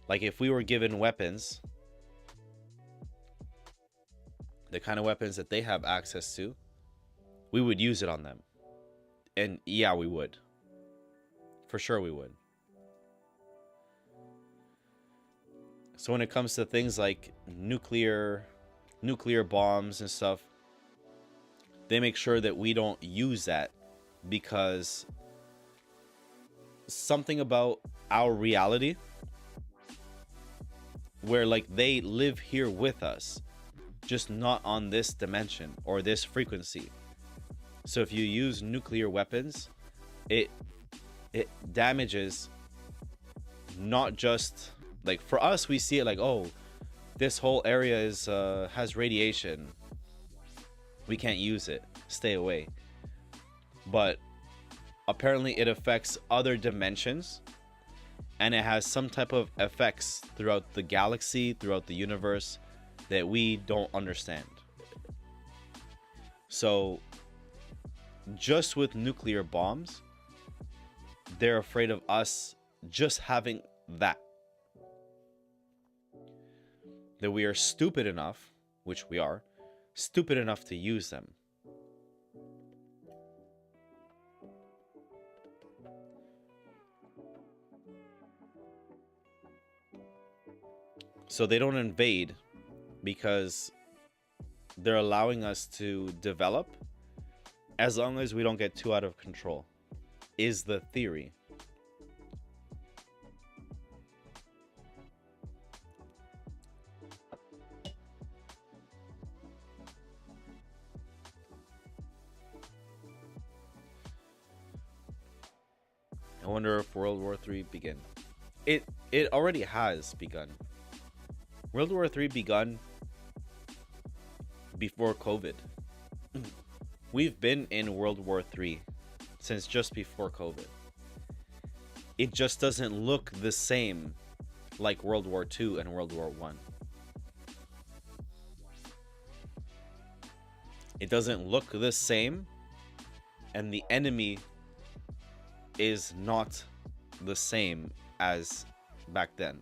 Like if we were given weapons, the kind of weapons that they have access to, we would use it on them. And yeah, we would. For sure we would. So when it comes to things like nuclear bombs and stuff, they make sure that we don't use that, because something about our reality, where like they live here with us, just not on this dimension or this frequency. So if you use nuclear weapons, it damages not just, like for us, we see it like, oh, this whole area is has radiation, we can't use it, stay away. But apparently it affects other dimensions, and it has some type of effects throughout the galaxy, throughout the universe, that we don't understand. So just with nuclear bombs, they're afraid of us just having that we are stupid enough, which we are, stupid enough to use them. So they don't invade because they're allowing us to develop, as long as we don't get too out of control, is the theory. I wonder if World War III began. It already has begun. World War III begun before COVID. We've been in World War III since just before COVID. It just doesn't look the same like World War II and World War I. It doesn't look the same, and the enemy is not the same as back then.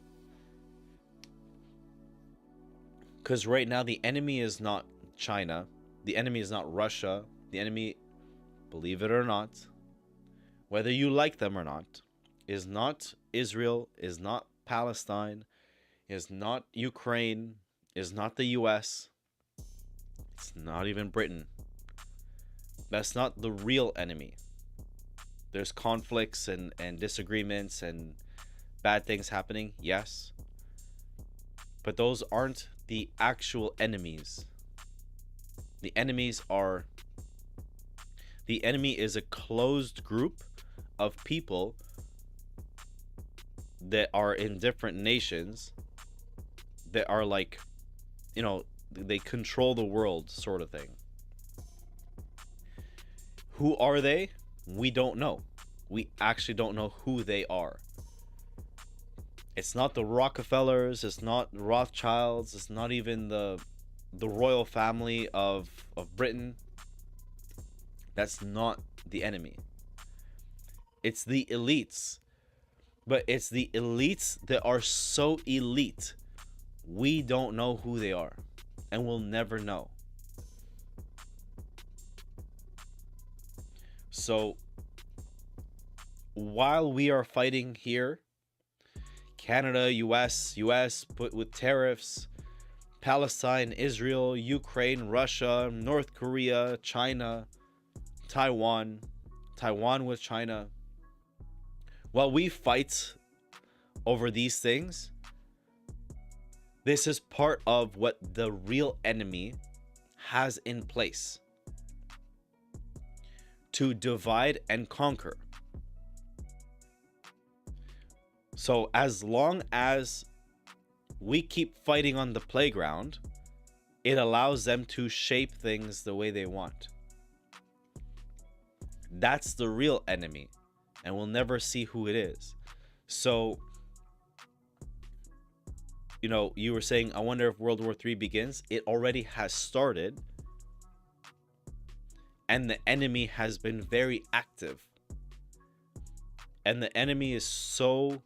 Because right now the enemy is not China, the enemy is not Russia, the enemy, believe it or not, whether you like them or not, is not Israel, is not Palestine, is not Ukraine, is not the US, it's not even Britain. That's not the real enemy. There's conflicts and disagreements and bad things happening, yes. But those aren't the actual enemies. The enemies are... The enemy is a closed group of people that are in different nations that are like, you know, they control the world sort of thing. Who are they? We don't know. We actually don't know who they are. It's not the Rockefellers, it's not the Rothschilds, it's not even the royal family of Britain. That's not the enemy. It's the elites. But it's the elites that are so elite, we don't know who they are, and we'll never know. So while we are fighting here, Canada, US put with tariffs, Palestine, Israel, Ukraine, Russia, North Korea, China, Taiwan with China, While we fight over these things, this is part of what the real enemy has in place to divide and conquer. So as long as we keep fighting on the playground, it allows them to shape things the way they want. That's the real enemy, and we'll never see who it is. So, you know, you were saying, I wonder if World War III begins. It already has started, and the enemy has been very active. And the enemy is so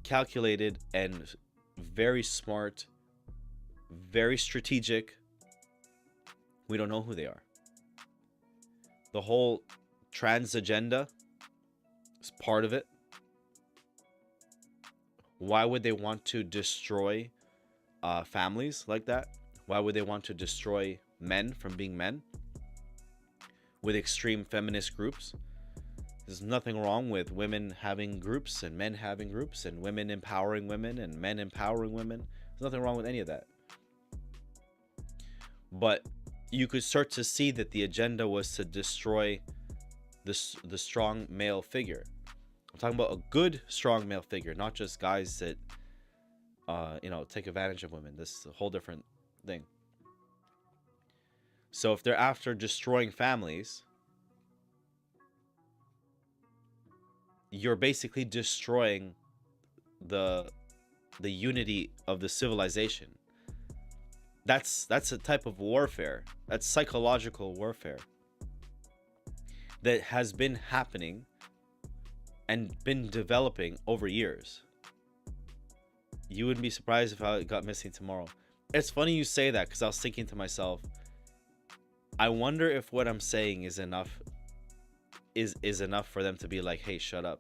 calculated and very smart, very strategic. We don't know who they are. The whole trans agenda is part of it. Why would they want to destroy families like that? Why would they want to destroy men from being men with extreme feminist groups? There's nothing wrong with women having groups and men having groups and women empowering women and men empowering women. There's nothing wrong with any of that. But you could start to see that the agenda was to destroy the strong male figure. I'm talking about a good, strong male figure, not just guys that, take advantage of women. This is a whole different thing. So if they're after destroying families, you're basically destroying the unity of the civilization. That's a type of warfare. That's psychological warfare that has been happening and been developing over years. You wouldn't be surprised if I got missing tomorrow. It's funny you say that, because I was thinking to myself, I wonder if what I'm saying is enough for them to be like, hey, shut up.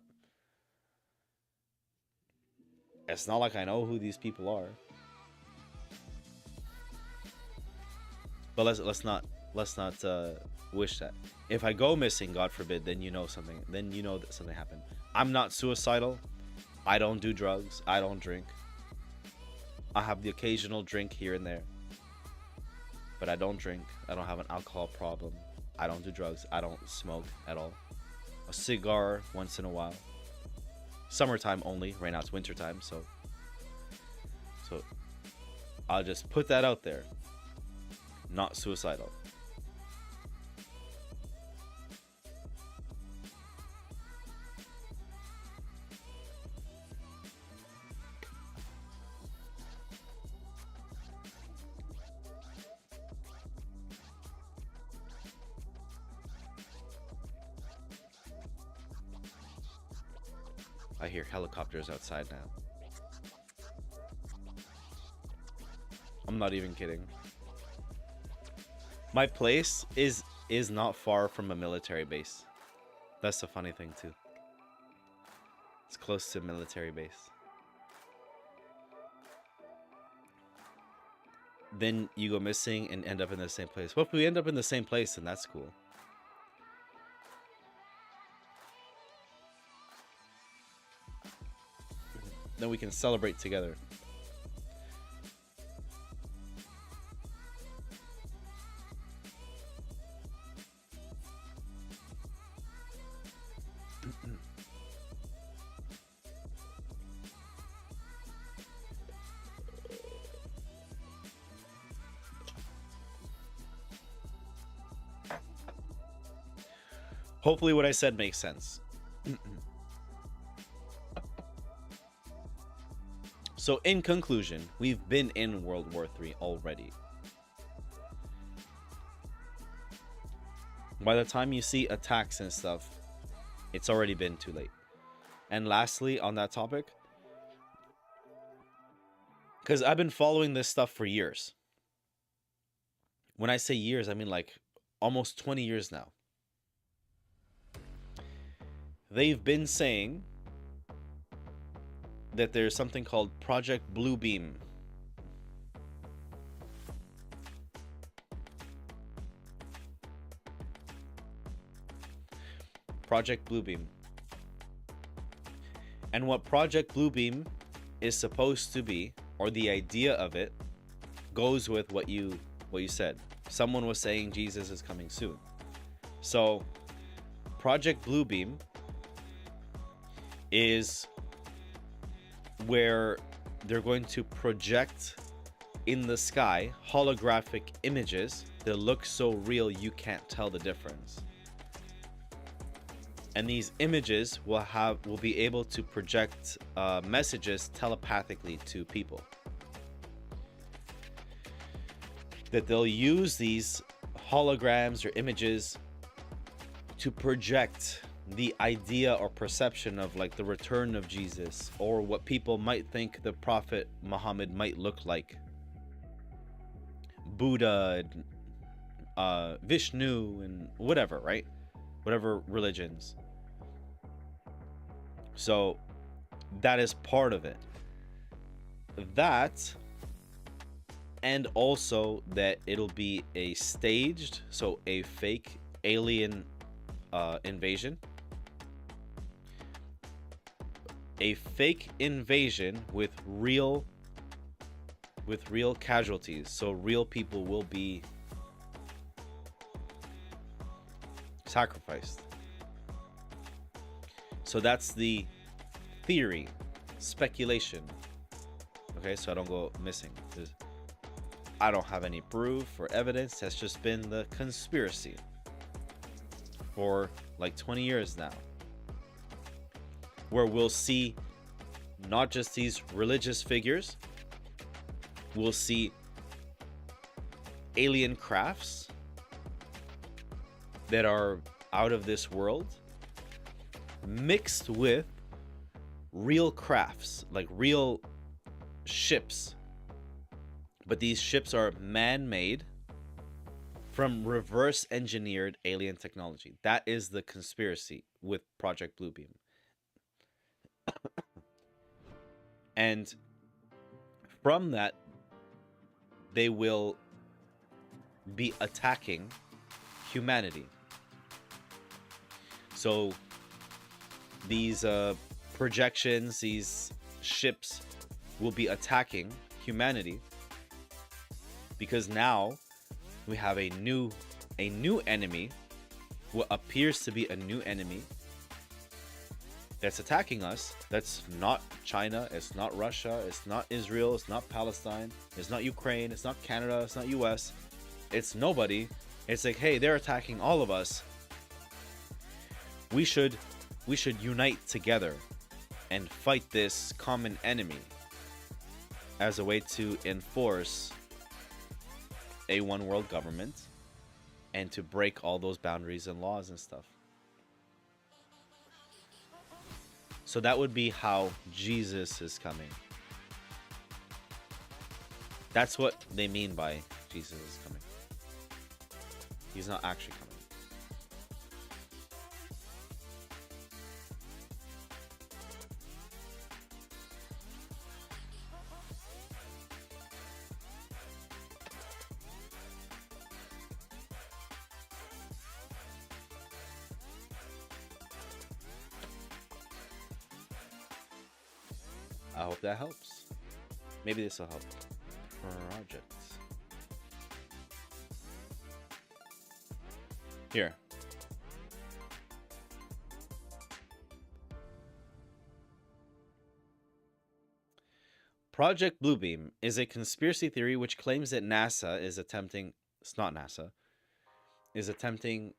It's not like I know who these people are. But let's not wish that. If I go missing, God forbid, then you know something. Then you know that something happened. I'm not suicidal. I don't do drugs. I don't drink. I have the occasional drink here and there. But I don't drink. I don't have an alcohol problem. I don't do drugs. I don't smoke at all. A cigar once in a while. Summertime only. Right now it's wintertime, so I'll just put that out there. Not suicidal. I hear helicopters outside now. I'm not even kidding. My place is not far from a military base. That's the funny thing too. It's close to a military base. Then you go missing and end up in the same place. Well, if we end up in the same place, then that's cool. Then we can celebrate together. Hopefully what I said makes sense. So in conclusion, we've been in World War III already. By the time you see attacks and stuff, it's already been too late. And lastly, on that topic, because I've been following this stuff for years. When I say years, I mean like almost 20 years now. They've been saying that there's something called Project Bluebeam. Project Bluebeam. And what Project Bluebeam is supposed to be, or the idea of it, goes with what you said. Someone was saying Jesus is coming soon. So Project Bluebeam is where they're going to project in the sky holographic images that look so real you can't tell the difference. And these images will be able to project messages telepathically to people. That they'll use these holograms or images to project the idea or perception of like the return of Jesus, or what people might think the Prophet Muhammad might look like. Buddha, Vishnu, and whatever, right? Whatever religions. So that is part of it. That, and also that it'll be a staged, so a fake alien invasion. A fake invasion with real casualties. So real people will be sacrificed. So that's the theory, speculation. Okay, so I don't go missing. I don't have any proof or evidence. That's just been the conspiracy for like 20 years now, where we'll see not just these religious figures, we'll see alien crafts that are out of this world mixed with real crafts, like real ships. But these ships are man-made from reverse engineered alien technology. That is the conspiracy with Project Bluebeam. And from that, they will be attacking humanity. So these projections, these ships will be attacking humanity, because now we have a new enemy, what appears to be a new enemy that's attacking us. That's not China, it's not Russia, it's not Israel, it's not Palestine, it's not Ukraine, it's not Canada, it's not US, it's nobody. It's like, hey, they're attacking all of us. We should unite together and fight this common enemy as a way to enforce a one world government and to break all those boundaries and laws and stuff. So that would be how Jesus is coming. That's what they mean by Jesus is coming. He's not actually coming. I hope that helps. Maybe this will help. Projects. Here. Project Bluebeam is a conspiracy theory which claims that NASA is attempting, it's not NASA, is attempting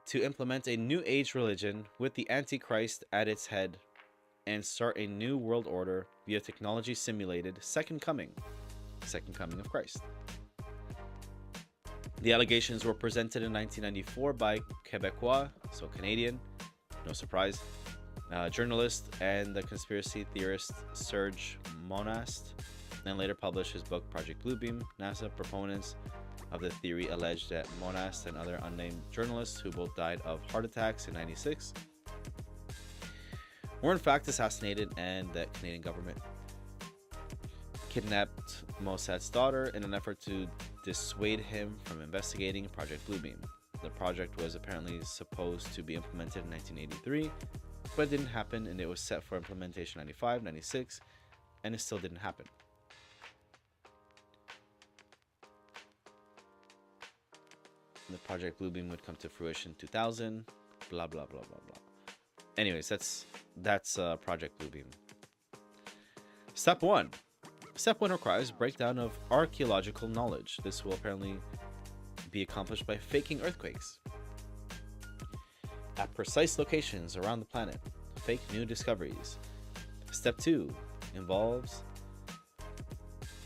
to implement a new age religion with the Antichrist at its head and start a new world order via technology simulated second coming of Christ. The allegations were presented in 1994 by Quebecois, so Canadian, no surprise, journalist and the conspiracy theorist Serge Monast, and later published his book Project Bluebeam. NASA proponents of the theory alleged that Monast and other unnamed journalists, who both died of heart attacks in '96, were in fact assassinated, and that Canadian government kidnapped Mossad's daughter in an effort to dissuade him from investigating Project Bluebeam. The project was apparently supposed to be implemented in 1983, but it didn't happen, and it was set for implementation 95, 96, and it still didn't happen. The Project Bluebeam would come to fruition 2000, blah, blah, blah, blah, blah. Anyways, that's Project Bluebeam. Step 1. Step 1 requires breakdown of archaeological knowledge. This will apparently be accomplished by faking earthquakes at precise locations around the planet. Fake new discoveries. Step 2 involves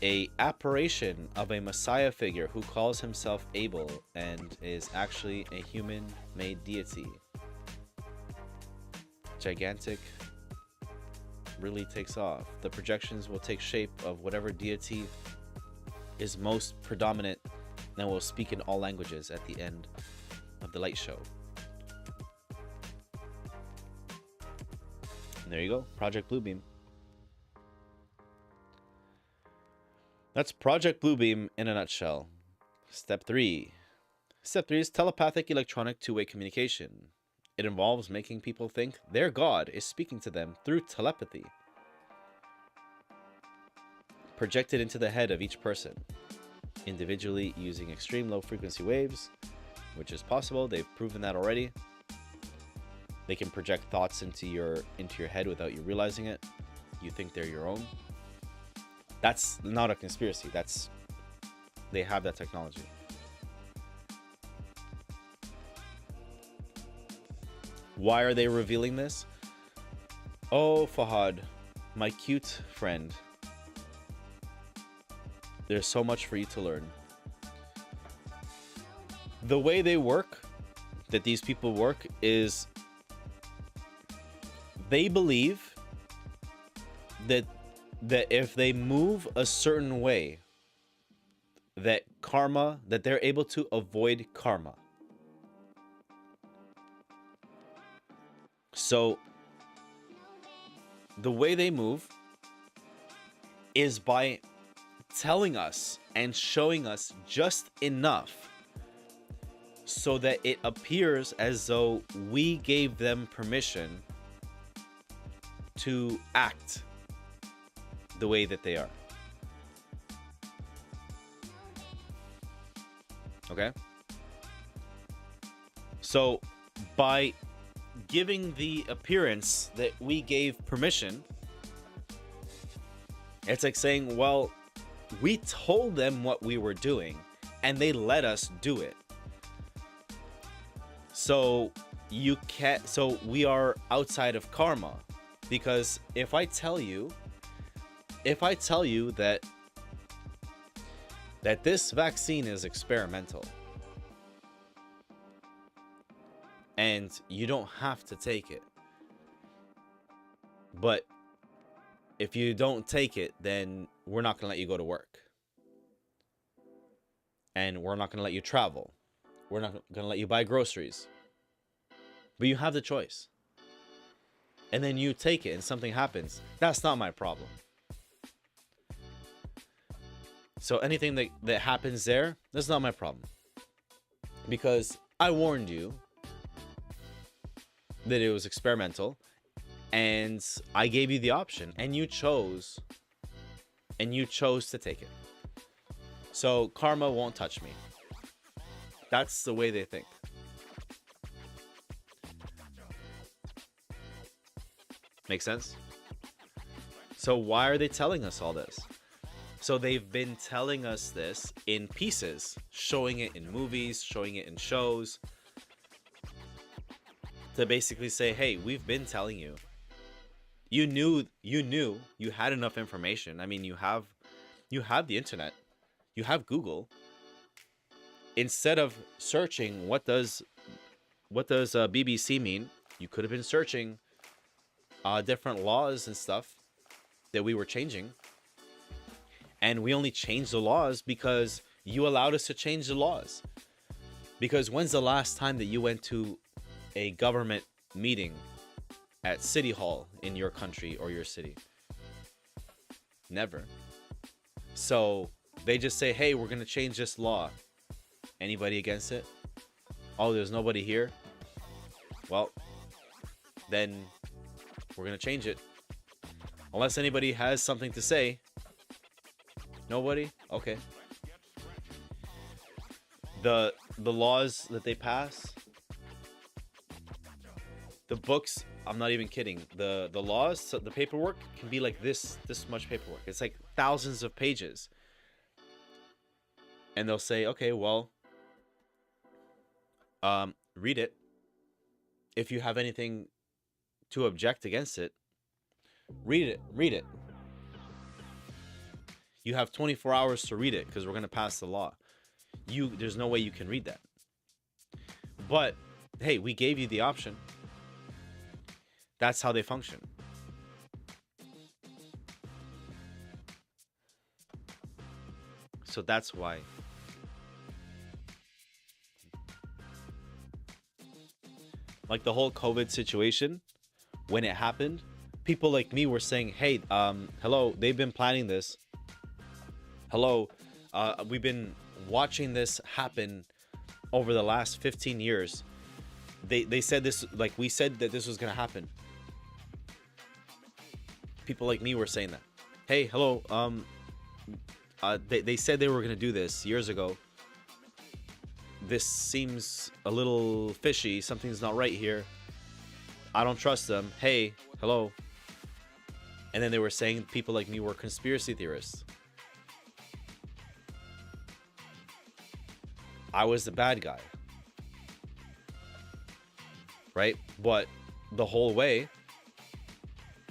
a apparition of a messiah figure who calls himself Abel and is actually a human-made deity. Gigantic really takes off. The projections will take shape of whatever deity is most predominant and will speak in all languages at the end of the light show. And there you go, Project Bluebeam. That's Project Bluebeam in a nutshell. Step 3. Step 3 is telepathic electronic two-way communication. It involves making people think their God is speaking to them through telepathy, projected into the head of each person, individually using extreme low frequency waves, which is possible. They've proven that already. They can project thoughts into your head without you realizing it. You think they're your own. That's not a conspiracy. They have that technology. Why are they revealing this? Oh, Fahad, my cute friend. There's so much for you to learn. The way they work, that these people work, is they believe that if they move a certain way, that they're able to avoid karma. So the way they move is by telling us and showing us just enough so that it appears as though we gave them permission to act the way that they are. Okay? So by giving the appearance that we gave permission, it's like saying, well, we told them what we were doing and they let us do it. So we are outside of karma, because if I tell you that this vaccine is experimental and you don't have to take it, but if you don't take it, then we're not going to let you go to work, and we're not going to let you travel, we're not going to let you buy groceries, but you have the choice, and then you take it and something happens, that's not my problem. So anything that happens there, that's not my problem, because I warned you that it was experimental and I gave you the option and you chose to take it. So karma won't touch me. That's the way they think. Make sense? So why are they telling us all this? So they've been telling us this in pieces, showing it in movies, showing it in shows, to basically say, hey, we've been telling you. You knew, you had enough information. I mean, you have the internet, you have Google. Instead of searching what does BBC mean, you could have been searching different laws and stuff that we were changing. And we only changed the laws because you allowed us to change the laws. Because when's the last time that you went to a government meeting at City Hall in your country or your city? Never. So they just say, hey, we're going to change this law. Anybody against it? Oh, there's nobody here. Well, then we're gonna change it. Unless anybody has something to say. Nobody? Okay. The laws that they pass, the books, I'm not even kidding. The laws, so the paperwork can be like this much paperwork. It's like thousands of pages. And they'll say, okay, well, read it. If you have anything to object against it, read it. You have 24 hours to read it because we're going to pass the law. There's no way you can read that. But hey, we gave you the option. That's how they function. So that's why. Like the whole COVID situation, when it happened, people like me were saying, hey, hello, they've been planning this. Hello, we've been watching this happen over the last 15 years. They said this, like we said that this was going to happen. People like me were saying that. Hey, hello, they said they were going to do this years ago. This seems a little fishy. Something's not right here. I don't trust them. Hey, hello. And then they were saying people like me were conspiracy theorists. I was the bad guy. Right? But the whole way,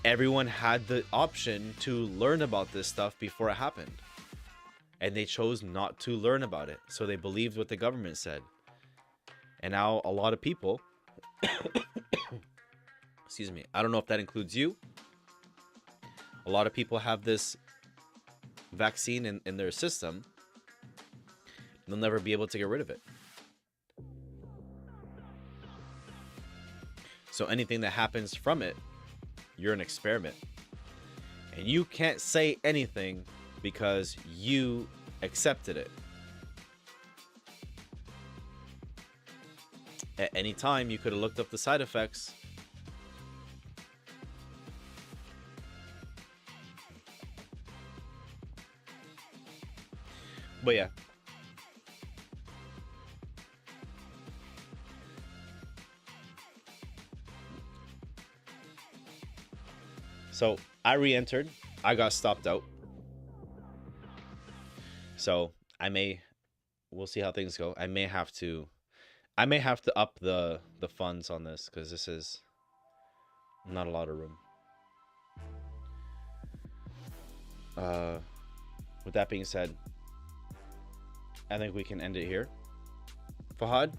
everyone had the option to learn about this stuff before it happened. And they chose not to learn about it. So they believed what the government said. And now a lot of people, excuse me, I don't know if that includes you. A lot of people have this vaccine in their system. They'll never be able to get rid of it. So anything that happens from it, you're an experiment. And you can't say anything because you accepted it. At any time, you could have looked up the side effects. But yeah. So I re-entered. I got stopped out. So we'll see how things go. I may have to up the funds on this because this is not a lot of room. With that being said, I think we can end it here. Fahad,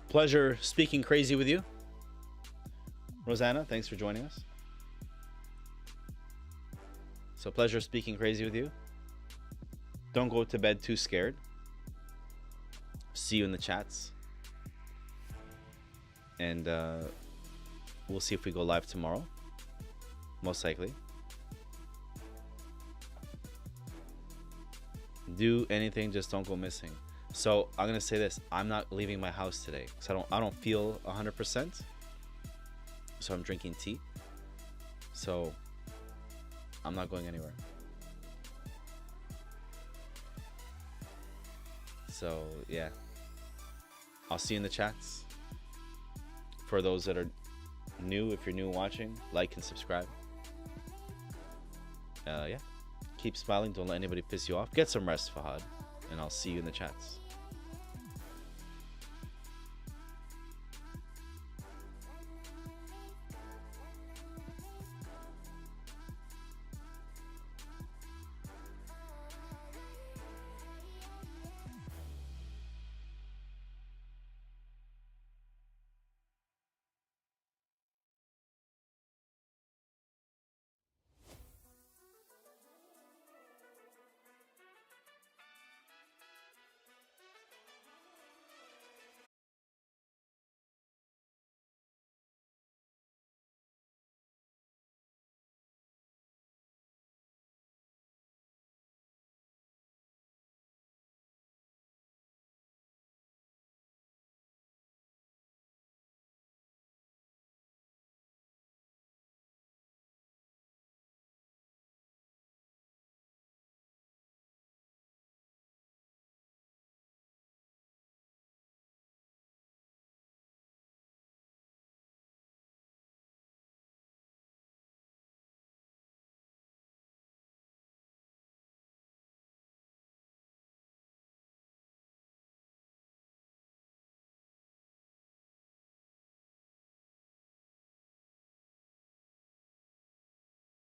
pleasure speaking crazy with you. Rosanna, thanks for joining us. So pleasure speaking crazy with you. Don't go to bed too scared. See you in the chats. And we'll see if we go live tomorrow. Most likely. Do anything, just don't go missing. So I'm gonna say this: I'm not leaving my house today because I don't feel 100%. So I'm drinking tea. So I'm not going anywhere. So yeah, I'll see you in the chats. For those that are new, if you're new watching, like and subscribe. Yeah, keep smiling, don't let anybody piss you off. Get some rest, Fahad, and I'll see you in the chats.